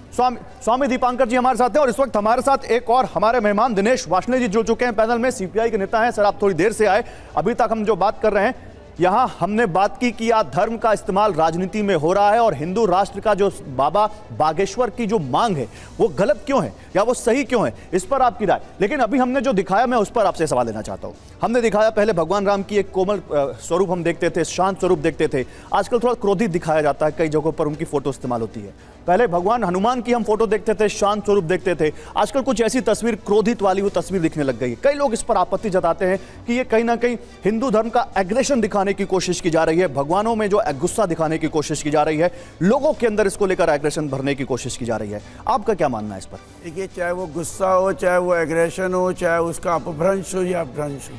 स्वामी दीपांकर जी हमारे साथ हैं, और इस वक्त हमारे साथ एक और हमारे मेहमान दिनेश वार्ष्णेय जी जुड़ चुके हैं पैनल में, सीपीआई के नेता हैं। सर आप थोड़ी देर से आए, अभी तक हम जो बात कर रहे हैं यहां हमने बात की कि यह धर्म का इस्तेमाल राजनीति में हो रहा है, और हिंदू राष्ट्र का जो बाबा बागेश्वर की जो मांग है वो गलत क्यों है या वो सही क्यों है, इस पर आपकी राय। लेकिन अभी हमने जो दिखाया, मैं उस पर आपसे सवाल लेना चाहता हूं। हमने दिखाया पहले भगवान राम की एक कोमल स्वरूप हम देखते थे, शांत स्वरूप देखते थे। आजकल थोड़ा क्रोधित दिखाया जाता है, कई जगहों पर उनकी फोटो इस्तेमाल होती है। पहले भगवान हनुमान की हम फोटो देखते थे, शांत स्वरूप देखते थे। आजकल कुछ ऐसी तस्वीर क्रोधित वाली वो तस्वीर दिखने लग गई है। कई लोग इस पर आपत्ति जताते हैं कि ये कहीं ना कहीं हिंदू धर्म का एग्रेशन दिखाने की कोशिश की जा रही है, भगवानों में जो गुस्सा दिखाने की कोशिश की जा रही है, लोगों के अंदर इसको लेकर एग्रेशन भरने की कोशिश की जा रही है। आपका क्या मानना है इस पर? देखिए, चाहे वो गुस्सा हो, चाहे वो एग्रेशन हो, चाहे उसका अपभ्रंश हो या भ्रंश हो,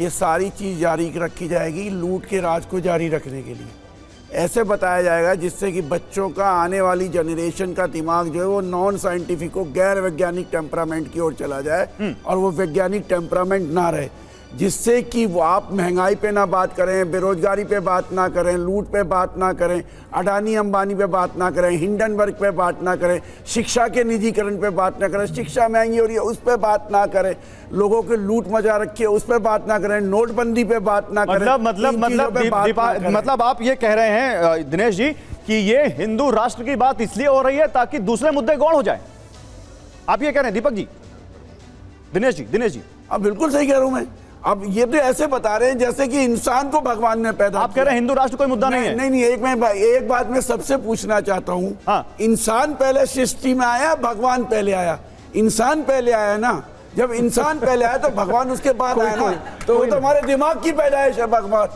ये सारी चीज़ जारी रखी जाएगी लूट के राज को जारी रखने के लिए। ऐसे बताया जाएगा जिससे कि बच्चों का, आने वाली जनरेशन का दिमाग जो है वो नॉन साइंटिफिक हो, गैर वैज्ञानिक टेम्परामेंट की ओर चला जाए और वो वैज्ञानिक टेम्परामेंट ना रहे, जिससे कि वो आप महंगाई पे ना बात करें, बेरोजगारी पे बात ना करें, लूट पे बात ना करें, अडानी अंबानी पे बात ना करें, हिंडनबर्ग पे बात ना करें, शिक्षा के निजीकरण पे बात ना करें, शिक्षा महंगी हो रही है उस पे बात ना करें, लोगों के लूट मचा रखी है उस पे बात ना करें, नोटबंदी पे बात ना करें। मतलब आप ये कह रहे हैं दिनेश जी कि ये हिंदू राष्ट्र की बात इसलिए हो रही है ताकि दूसरे मुद्दे गौण हो जाए, आप ये कह रहे हैं दीपक जी? दिनेश जी अब बिल्कुल सही कह रहा हूं मैं। अब ये तो ऐसे बता रहे हैं जैसे कि इंसान को भगवान ने पैदा, आप कह रहे हैं हिंदू राष्ट्र कोई मुद्दा नहीं है। नहीं, एक बात मैं सबसे पूछना चाहता हूँ। हाँ। इंसान पहले सृष्टि में आया, भगवान पहले आया? इंसान पहले आया ना। जब इंसान पहले आया तो भगवान उसके बाद आया ना, तो वो तो हमारे दिमाग की पैदाइश है। भगवान,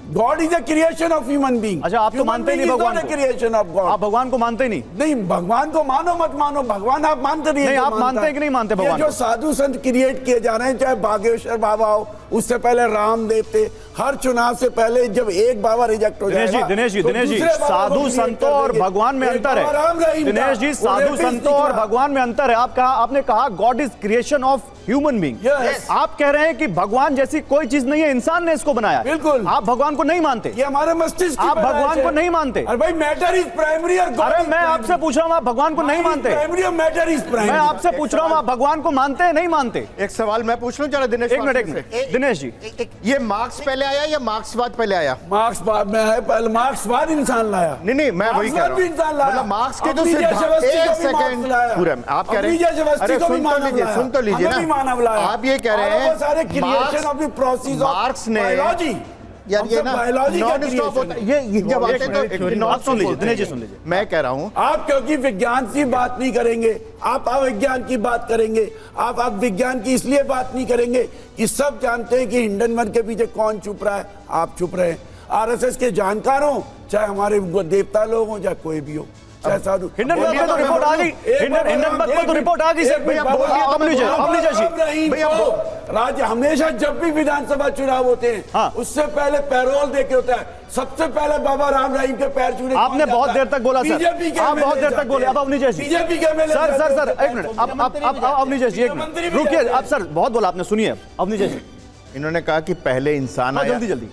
God is the creation of human being. अच्छा, आप तो मानते ही नहीं भगवान को? Creation of God. आप भगवान को मानते ही नहीं? नहीं, भगवान को मानो मत मानो, भगवान आप मानते नहीं। आप मानते हैं कि नहीं मानते भगवान? जो साधु संत क्रिएट किए जा रहे हैं, चाहे बागेश्वर बाबा हो, उससे पहले रामदेव थे, हर चुनाव से पहले जब एक बाबा रिजेक्ट हो जाएगा, दिनेश जी साधु संतों और भगवान में अंतर है। दिनेश जी, साधु संतों और भगवान में अंतर है। आपने कहा God is creation of human being. Yes. आप कह रहे हैं कि भगवान जैसी कोई चीज नहीं है, इंसान ने इसको बनाया। बिल्कुल। आप भगवान को नहीं मानते? ये हमारे मस्तिष्क की आप पैदाइश भगवान है। को नहीं मानते? अरे भाई मैटर इज प्राइमरी और God अरे is मैं primary। आपसे पूछ रहा हूं, आप भगवान को नहीं मानते? प्राइमरी और मैटर इज प्राइमरी। मैं आपसे पूछ रहा हूं, आप भगवान को मानते हैं नहीं मानते? एक सवाल मैं पूछ लूं जरा दिनेश, एक मिनट दिनेश जी, ये मार्क्स पहले आया या मार्क्सवाद पहले आया? मार्क्सवाद में है, पहले मार्क्सवाद इंसान लाया। नहीं मैं वही कह रहा हूं, इंसान लाया। मतलब मार्क्स के जो अब्दुल सिद्धांत, जशवस्ती एक को भी मार्क्स सेकंड लाया। पूरा आप कह रहे अब्दुल जशवस्ती अरे को भी सुन तो मानव लीजिए, लाया। सुन तो लीजिए हमें भी ना, मानव लाया। आप ये कह रहे और वो हैं सारे creation of the process of marks ने biology। यार हम ये सब ना biology का नॉन स्टॉप creation होता है, है। ये जब आते हैं तो आप सुन लीजिए दिनेश जी, सुन लीजिए। मैं कह रहा हूं आप क्योंकि विज्ञान की बात नहीं करेंगे, आप अविज्ञान की बात करेंगे। आप विज्ञान की इसलिए बात नहीं करेंगे कि सब जानते हैं कि हिंडनबर्ग के पीछे कौन छुप रहा है, आप छुप रहे हैं। आरएसएस के जानकार हो, चाहे हमारे देवता लोग हो, चाहे कोई भी हो, चाहे साधु। हिंडनबर्ग पे तो रिपोर्ट आ गई, हिंडनबर्ग पे तो रिपोर्ट आ गई सर। भैया बोलिए, अवनीश जी, भैया राज्य हमेशा जब भी विधानसभा चुनाव होते हैं, हाँ। उससे पहले पैरोल देके होता है। सबसे पहले बाबा राम रहीम के पैर छूने आपने बहुत देर तक बोला सर, बीजेपी के आप बहुत देर तक बोले। अब अवनीश जी, बीजेपी के एमएलए सर सर सर एक मिनट, अब अवनीश जी एक मिनट रुकिए। अब सर बहुत बोला आपने, सुनिए अवनीश जी। इन्होंने कहा कि पहले इंसान आया। जल्दी जल्दी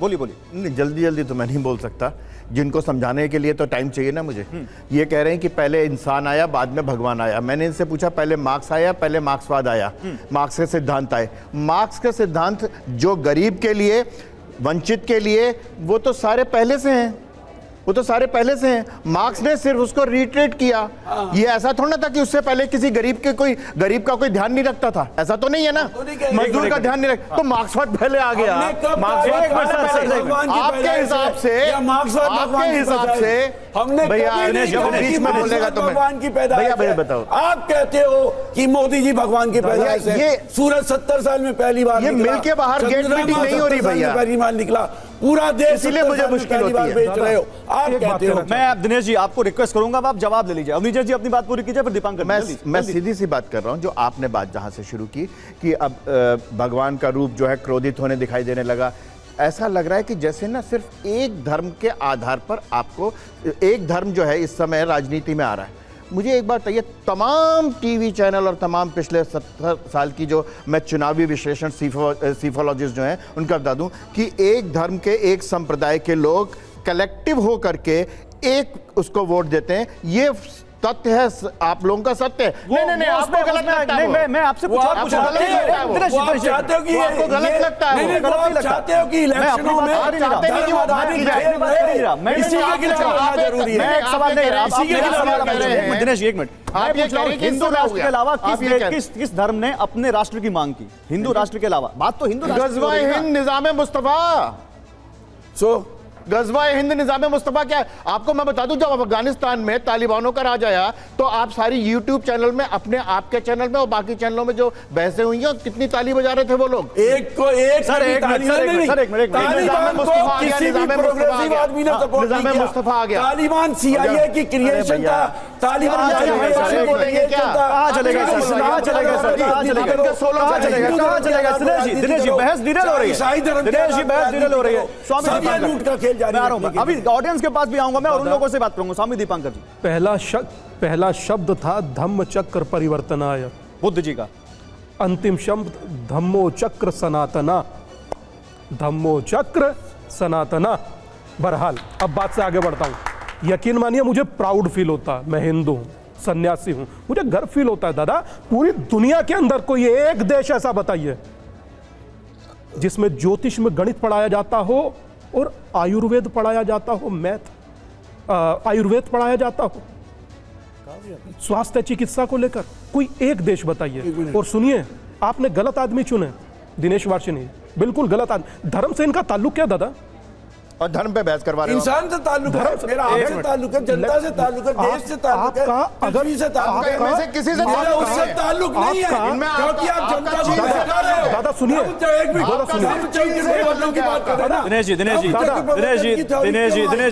बोलिए बोलिए। नहीं जल्दी जल्दी तो मैं नहीं बोल सकता, जिनको समझाने के लिए तो टाइम चाहिए ना मुझे। ये कह रहे हैं कि पहले इंसान आया बाद में भगवान आया। मैंने इनसे पूछा पहले मार्क्स आया, पहले मार्क्सवाद आया, मार्क्स के सिद्धांत आए। मार्क्स के सिद्धांत जो गरीब के लिए, वंचित के लिए, वो तो सारे पहले से हैं, वो तो सारे पहले से हैं। मार्क्स ने सिर्फ उसको रिट्रेट किया। ये ऐसा थोड़ा ना था कि उससे पहले किसी गरीब का कोई ध्यान नहीं रखता था, ऐसा तो नहीं है ना, मजदूर का ध्यान नहीं रख, तो मार्क्सवाद पहले आ गया। आपके हिसाब से हमने भैया बीच में बोलेगा तो भगवान की पैदाइश भैया बताओ। आप कहते हो कि मोदी जी भगवान की पैदाइश है। ये सूरज 70 साल में पहली बार ये मिल के बाहर गेट मीटिंग नहीं हो रही भैया, पहली बार निकला पूरा देश, इसीलिए मुझे मुश्किल होती है। बेच रहे हो आप कहते हो। मैं दिनेश जी आपको रिक्वेस्ट करूंगा, आप जवाब ले लीजिए। अवनीश जी अपनी बात पूरी कीजिए, फिर दीपांकर। मैं सीधी सी बात कर रहा हूं, जो आपने बात जहां से शुरू की कि अब भगवान का रूप जो है क्रोधित होने दिखाई देने लगा। ऐसा लग रहा है कि जैसे ना सिर्फ एक धर्म के आधार पर आपको एक धर्म जो है इस समय राजनीति में आ रहा है। मुझे एक बात बताइए, तमाम टीवी चैनल और तमाम पिछले 70 साल की जो मैं चुनावी विश्लेषण सीफोलॉजिस्ट जो हैं उनका बता दूं कि एक धर्म के, एक संप्रदाय के लोग कलेक्टिव हो करके एक उसको वोट देते हैं। ये तथ्य है, आप लोगों का सत्य है। नहीं आपको गलत लगता है। मैं आपसे कुछ और पूछ रहा हूं। आप चाहते हो कि आपको गलत लगता है, नहीं, आप चाहते हो कि इलेक्शनों में मैं एक सवाल नहीं, दिनेश एक मिनट, आप ये कह रहे हैं कि हिंदू राष्ट्र के अलावा किस धर्म ने अपने राष्ट्र की मांग की? हिंदू राष्ट्र के अलावा बात तो हिंदू गज़वा-ए हिंद निज़ाम-ए मुस्तफा। गज़वा-ए हिंद निज़ाम-ए मुस्तफा क्या है? आपको मैं बता दूं, जब अफगानिस्तान में तालिबानों का राज आया तो आप सारी यूट्यूब चैनल में, अपने आपके चैनल में और बाकी चैनलों में जो बहसें हुई हैं, कितनी ताली बजा रहे थे वो लोग। एक को एक सर एक मिनट तालिबान को किसी भी प्रोग्रेसिव आदमी ने सपोर्ट नहीं किया। मुस्तफा आ गया। तालिबान CIA की क्रिएशन था। तालिबान बोलेंगे क्या? कहाँ चलेगा सर? कहाँ चलेगा सर? कहाँ चलेगा? कहाँ चलेगा? कहाँ चलेगा? दिनेश जी बहस डिटेल हो रही है। दिनेश जी बहस डिटेल हो रही है। स्वामी दीपांकर मैं आ रहा हूं, अभी ऑडियंस के पास भी आऊंगा मैं और उन लोगों से बात करूंगा। स्वामी दीपांकर जी, पहला शब्द था धम्म चक्र परिवर्तनाय, बुद्ध जी का। अंतिम शब्द धम्मो चक्र सनातना, धम्मो चक्र सनातना। बहरहाल अब बात से आगे बढ़ता हूं। यकीन मानिए मुझे प्राउड फील होता है, मैं हिंदू हूं, सन्यासी हूं, मुझे गर्व फील होता है दादा। पूरी दुनिया के अंदर कोई एक देश ऐसा बताइए जिसमें ज्योतिष में गणित पढ़ाया जाता हो और आयुर्वेद पढ़ाया जाता हो, आयुर्वेद पढ़ाया जाता हो, स्वास्थ्य चिकित्सा को लेकर कोई एक देश बताइए। और सुनिए, आपने गलत आदमी चुने, दिनेश वार्षिनी, बिल्कुल गलत आदमी। धर्म से इनका ताल्लुक क्या दादा? और धर्म पे बहस करवा रहे हो। इंसान से ताल्लुक है, मेरा आपसे ताल्लुक है, जनता से ताल्लुक है, देश से ताल्लुक है, पृथ्वी से ताल्लुक है, इनमें से किसी से मेरा उससे ताल्लुक नहीं है, क्योंकि आप जनता को भटका रहे हो। दादा सुनिए, एक मिनट की बात कर रहे हैं। दिनेश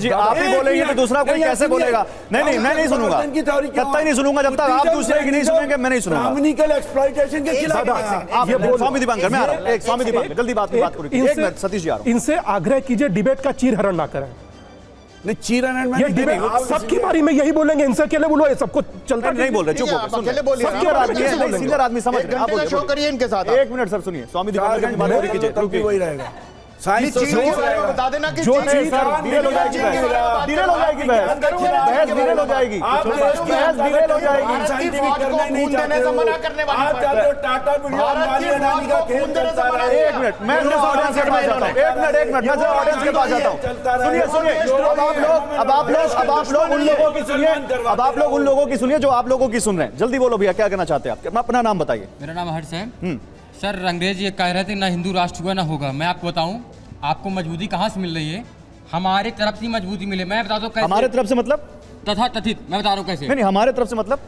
जी आप ही बोलेंगे तो दूसरा कोई कैसे बोलेगा? नहीं मैं नहीं सुनूंगा, कतई नहीं सुनूंगा जब तक आप दूसरे की नहीं सुनेंगे, मैं नहीं सुनूंगा। कम्युनिकल एक्सप्लॉइटेशन के खिलाफ आप स्वामी दीपांकर, मैं आ रहा हूं, एक स्वामी दीपांकर जल्दी बात करो। एक मिनट सतीश जी आ रहा हूं। इनसे आग्रह कीजिए डिबेट का चीर हरण ना करें। नहीं, चीरन ये डिबेट सबकी बारी में यही बोलेंगे, इनसे अकेले बोलो, ये सबको चलता नहीं बोल रहे, चुप हो गए, सुन रहे। सीनियर आदमी है, नहीं, सीनियर आदमी समझ रहे हैं, आप बोलिए, शो करिए इनके साथ। एक मिनट सर सुनिए, स्वामी दिव्यांग की बात पूरी कीजिए, रुकिए। वही रहेगा, साइंस तो सही रहेगा। बता देना कि जो चीज डिरेल हो जाएगी बहस, डिरेल हो जाएगी बहस, बहस डिरेल हो जाएगी, बहस डिरेल हो जाएगी। साइंटिफिक करना ही नहीं चाहते हो। आप चाहते हो टाटा बिरला अंबानी अडानी का खेल चलता रहे। एक मिनट, मैं ऑडियंस के पास जाता हूँ, एक मिनट, मैं ऑडियंस के पास जाता हूँ। सुनिए, अब आप लोग उन लोगों की सुनिए, अब आप लोग उन लोगों की सुनिए जो आप लोगों की सुन रहे हैं। जल्दी बोलो भैया, क्या कहना चाहते हैं आप? अपना नाम बताइए। मेरा नाम हर्ष है। सर, अंग्रेज ये कह रहे थे ना हिंदू राष्ट्र हुआ ना होगा। मैं आपको बताऊं, आपको मजबूती कहाँ से मिल रही है? हमारे तरफ से मजबूती मिले। मैं बता दूं कैसे। हमारे तरफ से मतलब? तथा कथित, मैं बता रहा हूँ कैसे। नहीं, हमारे तरफ से मतलब?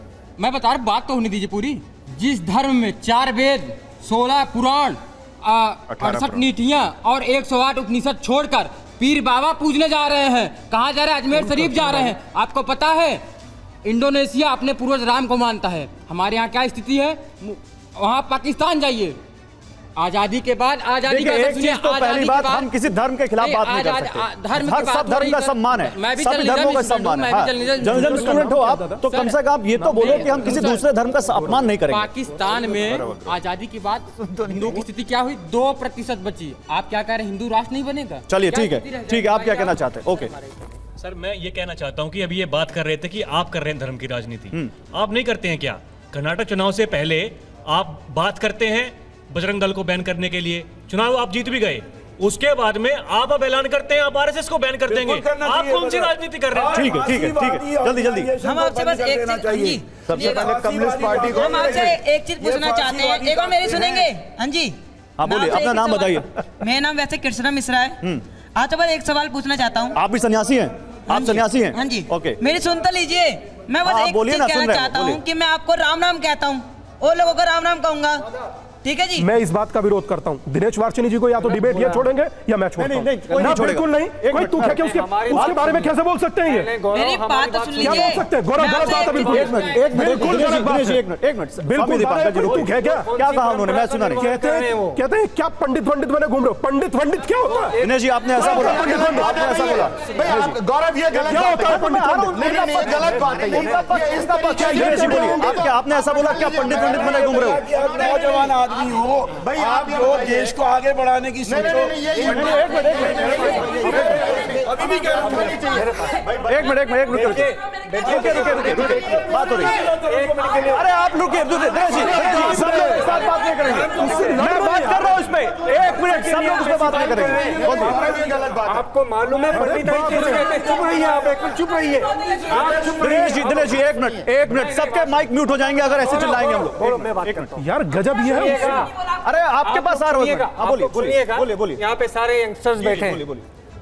मैं बता रहा हूँ, बात तो होने दीजिए पूरी। जिस धर्म में 4 वेद, 16 पुराण, 68 नीतियाँ और 108 उपनिषद छोड़कर पीर बाबा पूजने जा रहे हैं। कहाँ जा रहे हैं? अजमेर शरीफ जा रहे हैं। आपको पता है इंडोनेशिया अपने पूर्वज राम को मानता है। हमारे यहाँ क्या स्थिति है? वहाँ पाकिस्तान जाइए, आजादी के बाद आजादी का एक चीज तो पहली बात, हम किसी धर्म के खिलाफ बात नहीं कर सकते। सब धर्म का सम्मान है, सभी धर्मों का सम्मान है। जर्नलिज्म स्टूडेंट हो आप, तो कम से कम ये तो बोलो कि हम किसी दूसरे धर्म का अपमान नहीं करेंगे। पाकिस्तान में आजादी के बाद हिंदुओं की स्थिति क्या हुई? 2% बची। आप क्या कह रहे हैं? हिंदू राष्ट्र नहीं बनेगा? चलिए ठीक है, आप क्या कहना चाहते हैं? ओके सर, मैं ये कहना चाहता हूँ कि अभी ये बात कर रहे थे कि आप कर रहे हैं धर्म की राजनीति। आप नहीं करते हैं क्या? कर्नाटक चुनाव से पहले आप बात करते हैं बजरंग दल को बैन करने के लिए, चुनाव आप जीत भी गए। उसके बाद में आप अब ऐलान करते हैं आप आरएसएस को बैन कर देंगे। आप कौन सी राजनीति कर रहे हैं? ठीक है, जल्दी। हम आपसे बस एक चीज, सबसे पहले कम्युनिस्ट पार्टी को हम आपसे एक चीज पूछना चाहते हैं। एक और मेरी सुनेंगे? हाँ जी, हाँ बोलिए, अपना नाम बताइए। मेरा नाम वैसे कृष्णा मिश्रा है। आज बस एक सवाल पूछना चाहता हूँ। आप भी सन्यासी हैं? आप सन्यासी हैं? हाँ जी। ओके, मेरी सुन तो लीजिए। मैं बस एक चीज कहना चाहता हूँ कि मैं आपको राम नाम कहता हूँ और लोगों को राम नाम कहूंगा, ठीक है जी? मैं इस बात का विरोध करता हूं। दिनेश वार्ष्णेय जी को या तो डिबेट ये छोड़ेंगे या मैं छोड़ता हूं। नहीं, बिल्कुल नहीं। कोई तू क्या उसके बारे में कैसे बोल सकते हैं? ये मेरी बात तो सुन लीजिए। क्या बोल सकते हैं? गौरव गलत बात है बिल्कुल। एक मिनट, बिल्कुल तू क्या कहा उन्होंने? मैं सुना नहीं। कहते हैं क्या पंडित बने घूम रहे हो? पंडित क्या होता है? दिनेश जी, आपने ऐसा बोला, आपने ऐसा बोला। गौरव, ये गलत क्या होता है पंडित? नहीं, गलत बात है। दिनेश जी बोलिए, आपने ऐसा बोला क्या पंडित बने घूम रहे हो? नौजवान आदमी हो भाई, आप जो देश को आगे बढ़ाने की सोचो। अभी भी एक मिनट, रुकिए, बात हो रही है। अरे आप रुकिए, दिनेश जी, सब लोग एक साथ बात नहीं करेंगे। मैं बात कर रहा हूँ इस पे, 1 मिनट, सब लोग उस पे बात नहीं करेंगे। आपको मालूम है पंडित चुप रहिए, आप चुप रहिए। दिनेश जी, 1 मिनट, सबके माइक म्यूट हो जाएंगे अगर ऐसे चिल्लाएंगे हम लोग। यार गजब ये है। अरे आपके पास आ रहा हूँ, बोलिए। यहाँ पे सारे यंगस्टर्स बैठे हैं।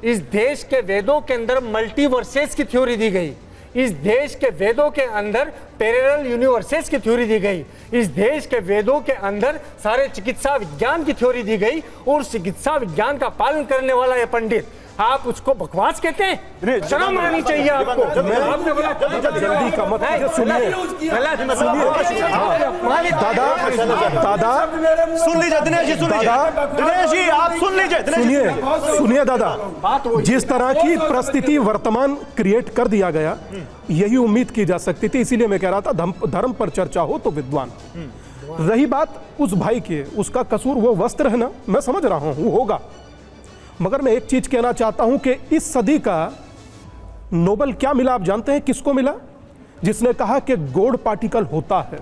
इस देश के वेदों के अंदर मल्टीवर्सेस की थ्योरी दी गई। इस देश के वेदों के अंदर पैरेलल यूनिवर्सेस की थ्योरी दी गई। इस देश के वेदों के अंदर सारे चिकित्सा विज्ञान की थ्योरी दी गई और चिकित्सा विज्ञान का पालन करने वाला है पंडित। आप उसको बकवास कहते हैं? शर्म आनी चाहिए आपको। आपने बोला जल्दी का मत सुनिए दादा, सुन लीजिए दिनेश जी, दिनेश जी आप सुन लीजिए, सुनिए दादा। जिस तरह की परिस्थिति वर्तमान क्रिएट कर दिया गया, यही उम्मीद की जा सकती थी। इसीलिए मैं कह रहा था धर्म पर चर्चा हो तो विद्वान। रही बात उस भाई की, उसका कसूर वो वस्त्र है ना, मैं समझ रहा हूं वो होगा, मगर मैं एक चीज कहना चाहता हूं कि इस सदी का नोबेल क्या मिला आप जानते हैं? किसको मिला? जिसने कहा कि गॉड पार्टिकल होता है।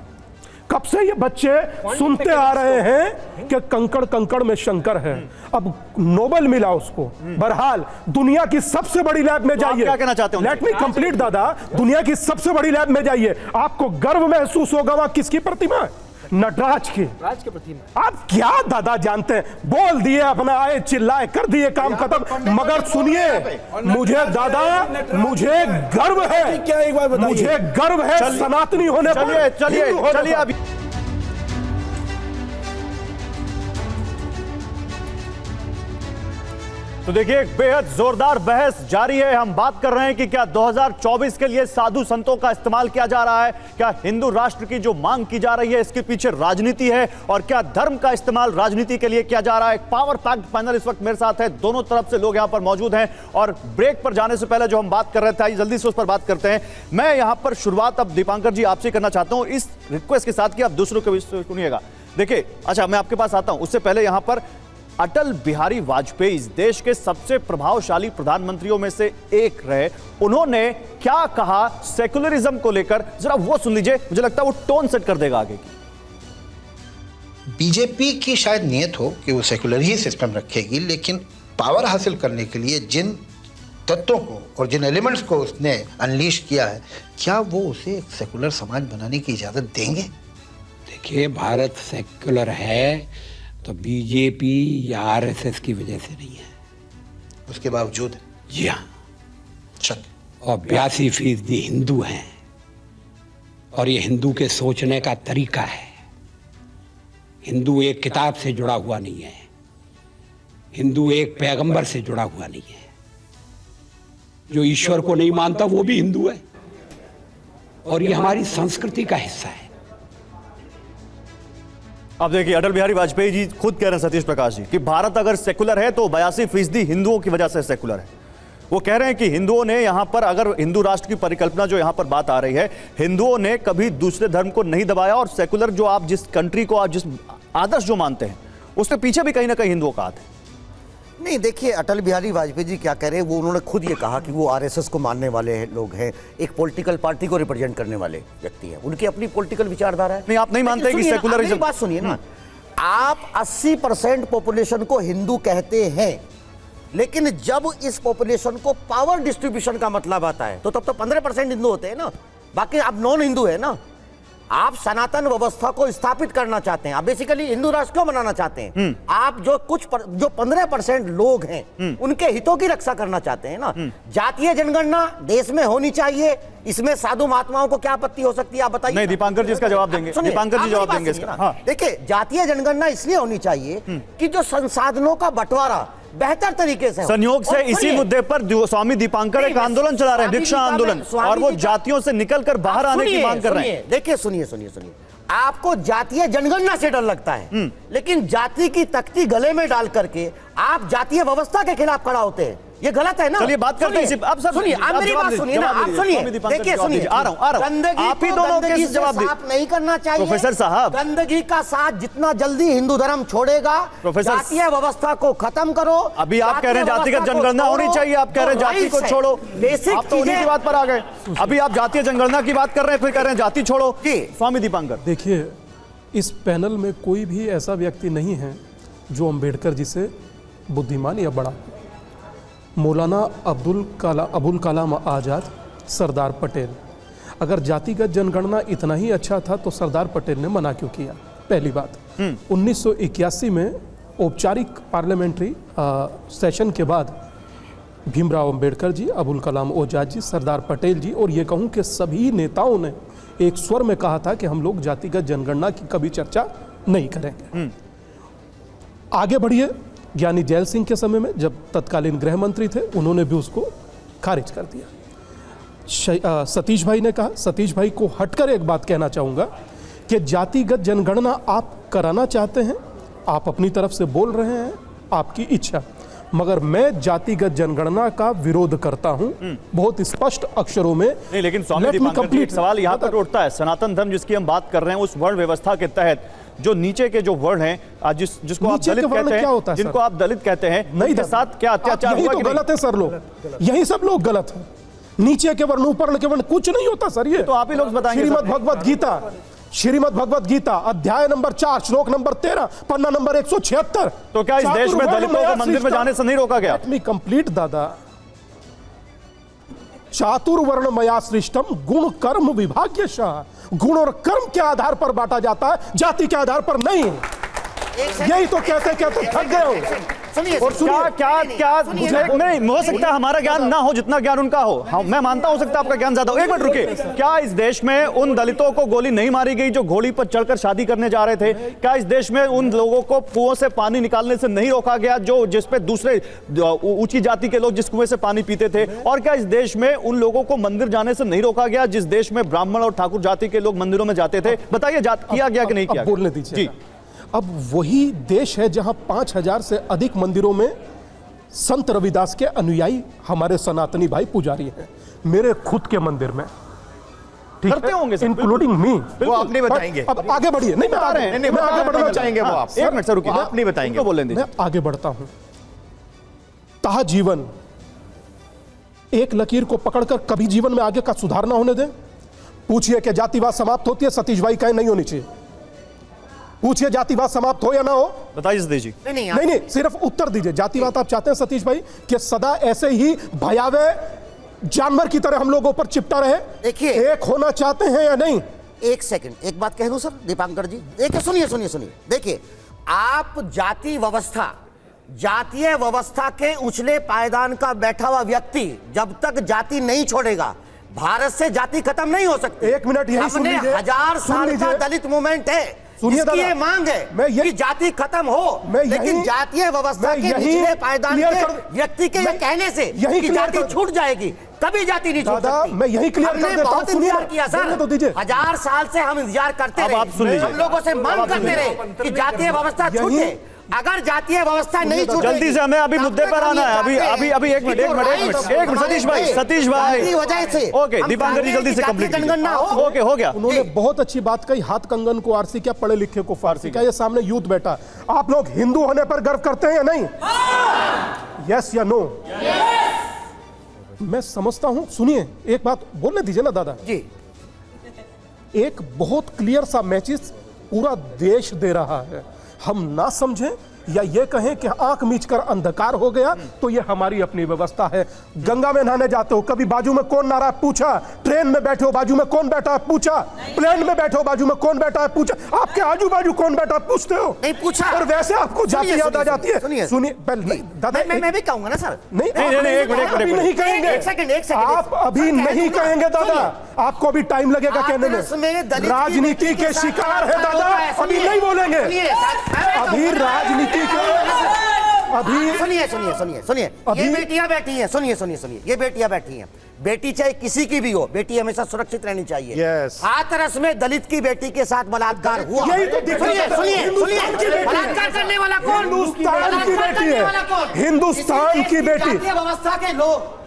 कब से ये बच्चे सुनते आ रहे हैं कि कंकड़ में शंकर है, अब नोबेल मिला उसको। बहरहाल दुनिया की सबसे बड़ी लैब में जाइए। क्या कहना चाहते हैं? लेट मी कंप्लीट दादा। दुनिया की सबसे बड़ी लैब में जाइए, आपको गर्व महसूस होगा। वहां किसकी प्रतिमा है? नटराज की प्रतिमा। आप क्या दादा जानते हैं? बोल दिए अपना, आए चिल्लाए, कर दिए, काम खत्म। मगर सुनिए, मुझे दादा, मुझे गर्व है, क्या एक बार बताइए, मुझे गर्व है सनातनी होने पर। चलिए अभी तो देखिए एक बेहद जोरदार बहस जारी है। हम बात कर रहे हैं कि क्या 2024 के लिए साधु संतों का इस्तेमाल किया जा रहा है, क्या हिंदू राष्ट्र की जो मांग की जा रही है इसके पीछे राजनीति है, और क्या धर्म का इस्तेमाल राजनीति के लिए किया जा रहा है। एक पावर पैक्ड पैनल इस वक्त मेरे साथ है, दोनों तरफ से लोग यहां पर मौजूद हैं। और ब्रेक पर जाने से पहले जो हम बात कर रहे थे, जल्दी से उस पर बात करते हैं। मैं यहां पर शुरुआत अब दीपांकर जी आपसे करना चाहता हूं इस रिक्वेस्ट के साथ कि आप दूसरों के विषय सुनिएगा। देखिए, अच्छा मैं आपके पास आता हूं, उससे पहले यहां पर अटल बिहारी वाजपेयी इस देश के सबसे प्रभावशाली प्रधानमंत्रियों में से एक रहे। उन्होंने क्या कहा सेकुलरिज्म को लेकर, जरा वो सुन लीजिए, मुझे लगता है वो टोन सेट कर देगा आगे की। बीजेपी की शायद नियत हो कि वो सेकुलर ही सिस्टम रखेगी, लेकिन पावर हासिल करने के लिए जिन तत्वों को और जिन एलिमेंट्स को उसने अनलीश किया है, क्या वो उसे एक सेकुलर समाज बनाने की इजाज़त देंगे? देखिए, भारत सेकुलर है तो बीजेपी या आरएसएस की वजह से नहीं है, उसके बावजूद। जी हाँ, शक। और 82% हिंदू हैं, और ये हिंदू के सोचने का तरीका है। हिंदू एक किताब से जुड़ा हुआ नहीं है, हिंदू एक पैगंबर से जुड़ा हुआ नहीं है। जो ईश्वर को नहीं मानता वो भी हिंदू है, और ये हमारी संस्कृति का हिस्सा है। अब देखिए, अटल बिहारी वाजपेयी जी खुद कह रहे हैं, सतीश प्रकाश जी, कि भारत अगर सेकुलर है तो 82% हिंदुओं की वजह से सेकुलर है। वो कह रहे हैं कि हिंदुओं ने यहां पर, अगर हिंदू राष्ट्र की परिकल्पना जो यहां पर बात आ रही है, हिंदुओं ने कभी दूसरे धर्म को नहीं दबाया, और सेकुलर जो आप जिस कंट्री को, आप जिस आदर्श जो मानते हैं, उसके पीछे भी कहीं ना कहीं हिंदुओं का हाथ है। नहीं, देखिए अटल बिहारी वाजपेयी जी क्या कह रहे हैं, वो उन्होंने खुद ये कहा कि वो आरएसएस को मानने वाले लोग हैं, एक पॉलिटिकल पार्टी को रिप्रेजेंट करने वाले व्यक्ति हैं, उनकी अपनी पॉलिटिकल विचारधारा है। नहीं, आप नहीं मानते कि सेकुलरिज्म। बात सुनिए ना, आप 80% पॉपुलेशन को हिंदू कहते हैं, लेकिन जब इस पॉपुलेशन को पावर डिस्ट्रीब्यूशन का मतलब आता है तो तब तो 15% हिंदू होते हैं ना, बाकी आप नॉन हिंदू है ना। आप सनातन व्यवस्था को स्थापित करना चाहते हैं, आप बेसिकली हिंदू राष्ट्र क्यों बनाना चाहते हैं? आप जो 15% लोग हैं उनके हितों की रक्षा करना चाहते हैं ना। जातीय जनगणना देश में होनी चाहिए, इसमें साधु महात्माओं को क्या आपत्ति हो सकती है, आप बताइए। नहीं, दीपांकर जी इसका जवाब देंगे, दीपांकर जी जवाब देंगे इसका। हाँ। देखिए, जातीय जनगणना इसलिए होनी चाहिए कि जो संसाधनों का बंटवारा बेहतर तरीके से संयोग से इसी मुद्दे पर स्वामी दीपांकर एक आंदोलन चला रहे हैं, दीक्षा आंदोलन, और वो जातियों से निकलकर बाहर आने की मांग कर रहे हैं। देखिए, सुनिए, आपको जातीय जनगणना से डर लगता है, लेकिन जाति की तख्ती गले में डाल करके आप जातीय व्यवस्था के खिलाफ खड़ा होते हैं, ये गलत है ना। चलिए बात करते हैं, आप सर सुनिए, आप मेरी बात सुनिए ना, आप सुनिए, देखिए सुनिए, आ रहा हूं, गंदगी आप ही दोनों के जवाब साफ नहीं करना चाहिए प्रोफेसर साहब। गंदगी का साथ जितना जल्दी हिंदू धर्म छोड़ेगा, जातीय व्यवस्था को खत्म करो। अभी आप कह रहे हैं जातिगत जनगणना होनी चाहिए, आप कह रहे हैं जाति को छोड़ो, आप तो उन्हीं की बात पर आ गए। अभी आप जातीय जनगणना की बात कर रहे हैं, फिर कह रहे हैं जाति छोड़ो। स्वामी दीपांकर, देखिए, इस पैनल में कोई भी ऐसा व्यक्ति नहीं है जो अंबेडकर जी से बुद्धिमान या बड़ा। मौलाना अबुल कलाम आज़ाद, सरदार पटेल, अगर जातिगत जनगणना इतना ही अच्छा था तो सरदार पटेल ने मना क्यों किया? पहली बात। 1981 में औपचारिक पार्लियामेंट्री सेशन के बाद भीमराव अंबेडकर जी, अबुल कलाम आज़ाद जी, सरदार पटेल जी, और ये कहूँ कि सभी नेताओं ने एक स्वर में कहा था कि हम लोग जातिगत जनगणना की कभी चर्चा नहीं करेंगे। आगे बढ़िए, ज्ञानी जैल सिंह के समय में जब तत्कालीन गृह मंत्री थे, उन्होंने भी उसको खारिज कर दिया। सतीश भाई ने कहा, सतीश भाई को हटकर एक बात कहना चाहूँगा कि जातिगत जनगणना आप कराना चाहते हैं, आप अपनी तरफ से बोल रहे हैं, आपकी इच्छा, मगर मैं जातिगत जनगणना का विरोध करता हूं बहुत स्पष्ट अक्षरों में। नहीं, लेकिन स्वामी दीपांकर जी, एक सवाल यहां पर उठता है, सनातन धर्म जिसकी हम बात कर रहे हैं, उस वर्ण व्यवस्था के तहत जो नीचे के जो वर्ण हैं, जिसको आप दलित कहते हैं, जिनको आप दलित कहते हैं, नहीं, साथ क्या अत्याचार हुआ? तो गलत है सर, लोग यही सब लोग गलत हैं। नीचे के वर्ण, ऊपर के वर्ण, कुछ नहीं होता सर। ये तो आप ही लोग बताएंगे। श्रीमद् भगवत गीता अध्याय नंबर 4 श्लोक नंबर 13 पन्ना नंबर 176। तो क्या इस देश में दलितों को मंदिर में जाने से नहीं रोका गया? लेट मी कंप्लीट दादा। चातुर्वर्ण मया सृष्टम गुण कर्म विभाग्यशः, गुण और कर्म के आधार पर बांटा जाता है, जाति के आधार पर नहीं। यही तो कहते थक गए हो। सुनिए और क्या मुझे नहीं हो सकता हमारा ज्ञान ना हो जितना ज्ञान उनका हो। मैं मानता हो सकता आपका ज्ञान ज्यादा हो। एक मिनट रुकिए, क्या इस देश में उन दलितों को गोली नहीं मारी गई जो घोड़ी पर चढ़कर शादी करने जा रहे थे? क्या इस देश में उन लोगों को कुओं से पानी निकालने से नहीं रोका गया जो जिसपे दूसरे ऊंची जाति के लोग जिस कुएं से पानी पीते थे? और क्या इस देश में उन लोगों को मंदिर जाने से नहीं रोका गया जिस देश में ब्राह्मण और ठाकुर जाति के लोग मंदिरों में जाते थे? बताइए किया गया कि नहीं किया? बोलने दीजिए। अब वही देश है जहां 5000 से अधिक मंदिरों में संत रविदास के अनुयायी हमारे सनातनी भाई पुजारी हैं। मेरे खुद के मंदिर में करते होंगे इंक्लूडिंग मी। वो आप नहीं बताएंगे। अब आगे बढ़िए। नहीं, मैं आगे बढ़ना चाहेंगे। वो आप एक मिनट से रुकिए, आप नहीं बताएंगे। मैं आगे बढ़ता हूं। ताहा जीवन एक लकीर को पकड़कर कभी जीवन में आगे का सुधार ना होने दें। पूछिए कि जातिवाद समाप्त होती है, सतीश भाई कहें नहीं होनी चाहिए। पूछिए जातिवाद समाप्त हो या ना हो, बताइए सतीश जी। नहीं, सिर्फ उत्तर दीजिए। जातिवाद आप चाहते हैं सतीश भाई कि सदा ऐसे ही भयावह जानवर की तरह हम लोगों पर चिपटा रहे? देखिए, एक होना चाहते हैं या नहीं? एक सेकंड, एक बात कह दूं सर दीपांकर जी। देखिए, सुनिए। देखिए, आप जातीय व्यवस्था के उछले पायदान का बैठा हुआ व्यक्ति जब तक जाति नहीं छोड़ेगा, भारत से जाति खत्म नहीं हो सकती। एक मिनट, यही सुन लीजिए। 1000 साल का दलित मूवमेंट है, इसकी ये मांग है कि जाति खत्म हो, लेकिन जातीय व्यवस्था के निचले पायदान के व्यक्ति के कहने से कि जाति छूट जाएगी, कभी जाति नहीं छूट सकती। मैं यही क्लियर कर देता हूं। बहुत इंतजार किया सर, 1000 साल से हम इंतजार करते रहे, हम लोगों से मांग करते रहे कि जातीय व्यवस्था छूटे। अगर जातीय व्यवस्था नहीं छूटेगी, जल्दी से हमें अभी मुद्दे पर आना है। अभी एक मिनट सतीश भाई वजह से ओके, दीपांकर जी जल्दी से कंप्लीट ओके हो गया। उन्होंने बहुत अच्छी बात कही, हाथ कंगन को आरसी क्या, पढ़े लिखे को फारसी क्या। ये सामने यूथ बैठा, आप लोग हिंदू होने पर गर्व करते हैं या नहीं? यस या नो? मैं समझता हूं। सुनिए, एक बात बोलने दीजिए ना दादा जी। एक बहुत क्लियर सा मैसेज पूरा देश दे रहा है। हम ना समझें या ये कहें कि आंख मीचकर अंधकार हो गया तो ये हमारी अपनी व्यवस्था है। गंगा में नहाने जाते हो, कभी बाजू में कौन नहा रहा है पूछा? ट्रेन में बैठे हो, बाजू में कौन बैठा है पूछा? प्लेन में बैठे हो, बाजू में कौन बैठा है पूछा? आपके आजू बाजू कौन बैठा है पूछते हो? नहीं पूछा। और वैसे आपको जाति याद आ जाती है। सुनिए दादा, मैं भी कहूंगा ना सर। नहीं, नहीं कहेंगे। एक सेकंड आप अभी नहीं कहेंगे दादा, आपको अभी टाइम लगेगा कहने में। राजनीति के शिकार है दादा, अभी नहीं बोलेंगे। अभी राजनीति अभी सुनिए, ये बेटियां बैठी हैं, सुनिए, ये बेटियां बैठी हैं। बेटी चाहे किसी की भी हो, बेटी हमेशा सुरक्षित रहनी चाहिए। हाथरस में दलित की बेटी के साथ बलात्कार हुआ। सुनिए, बलात्कार करने वाला कौन? हिंदुस्तान की बेटी है, हिंदुस्तान की बेटी। व्यवस्था के लोग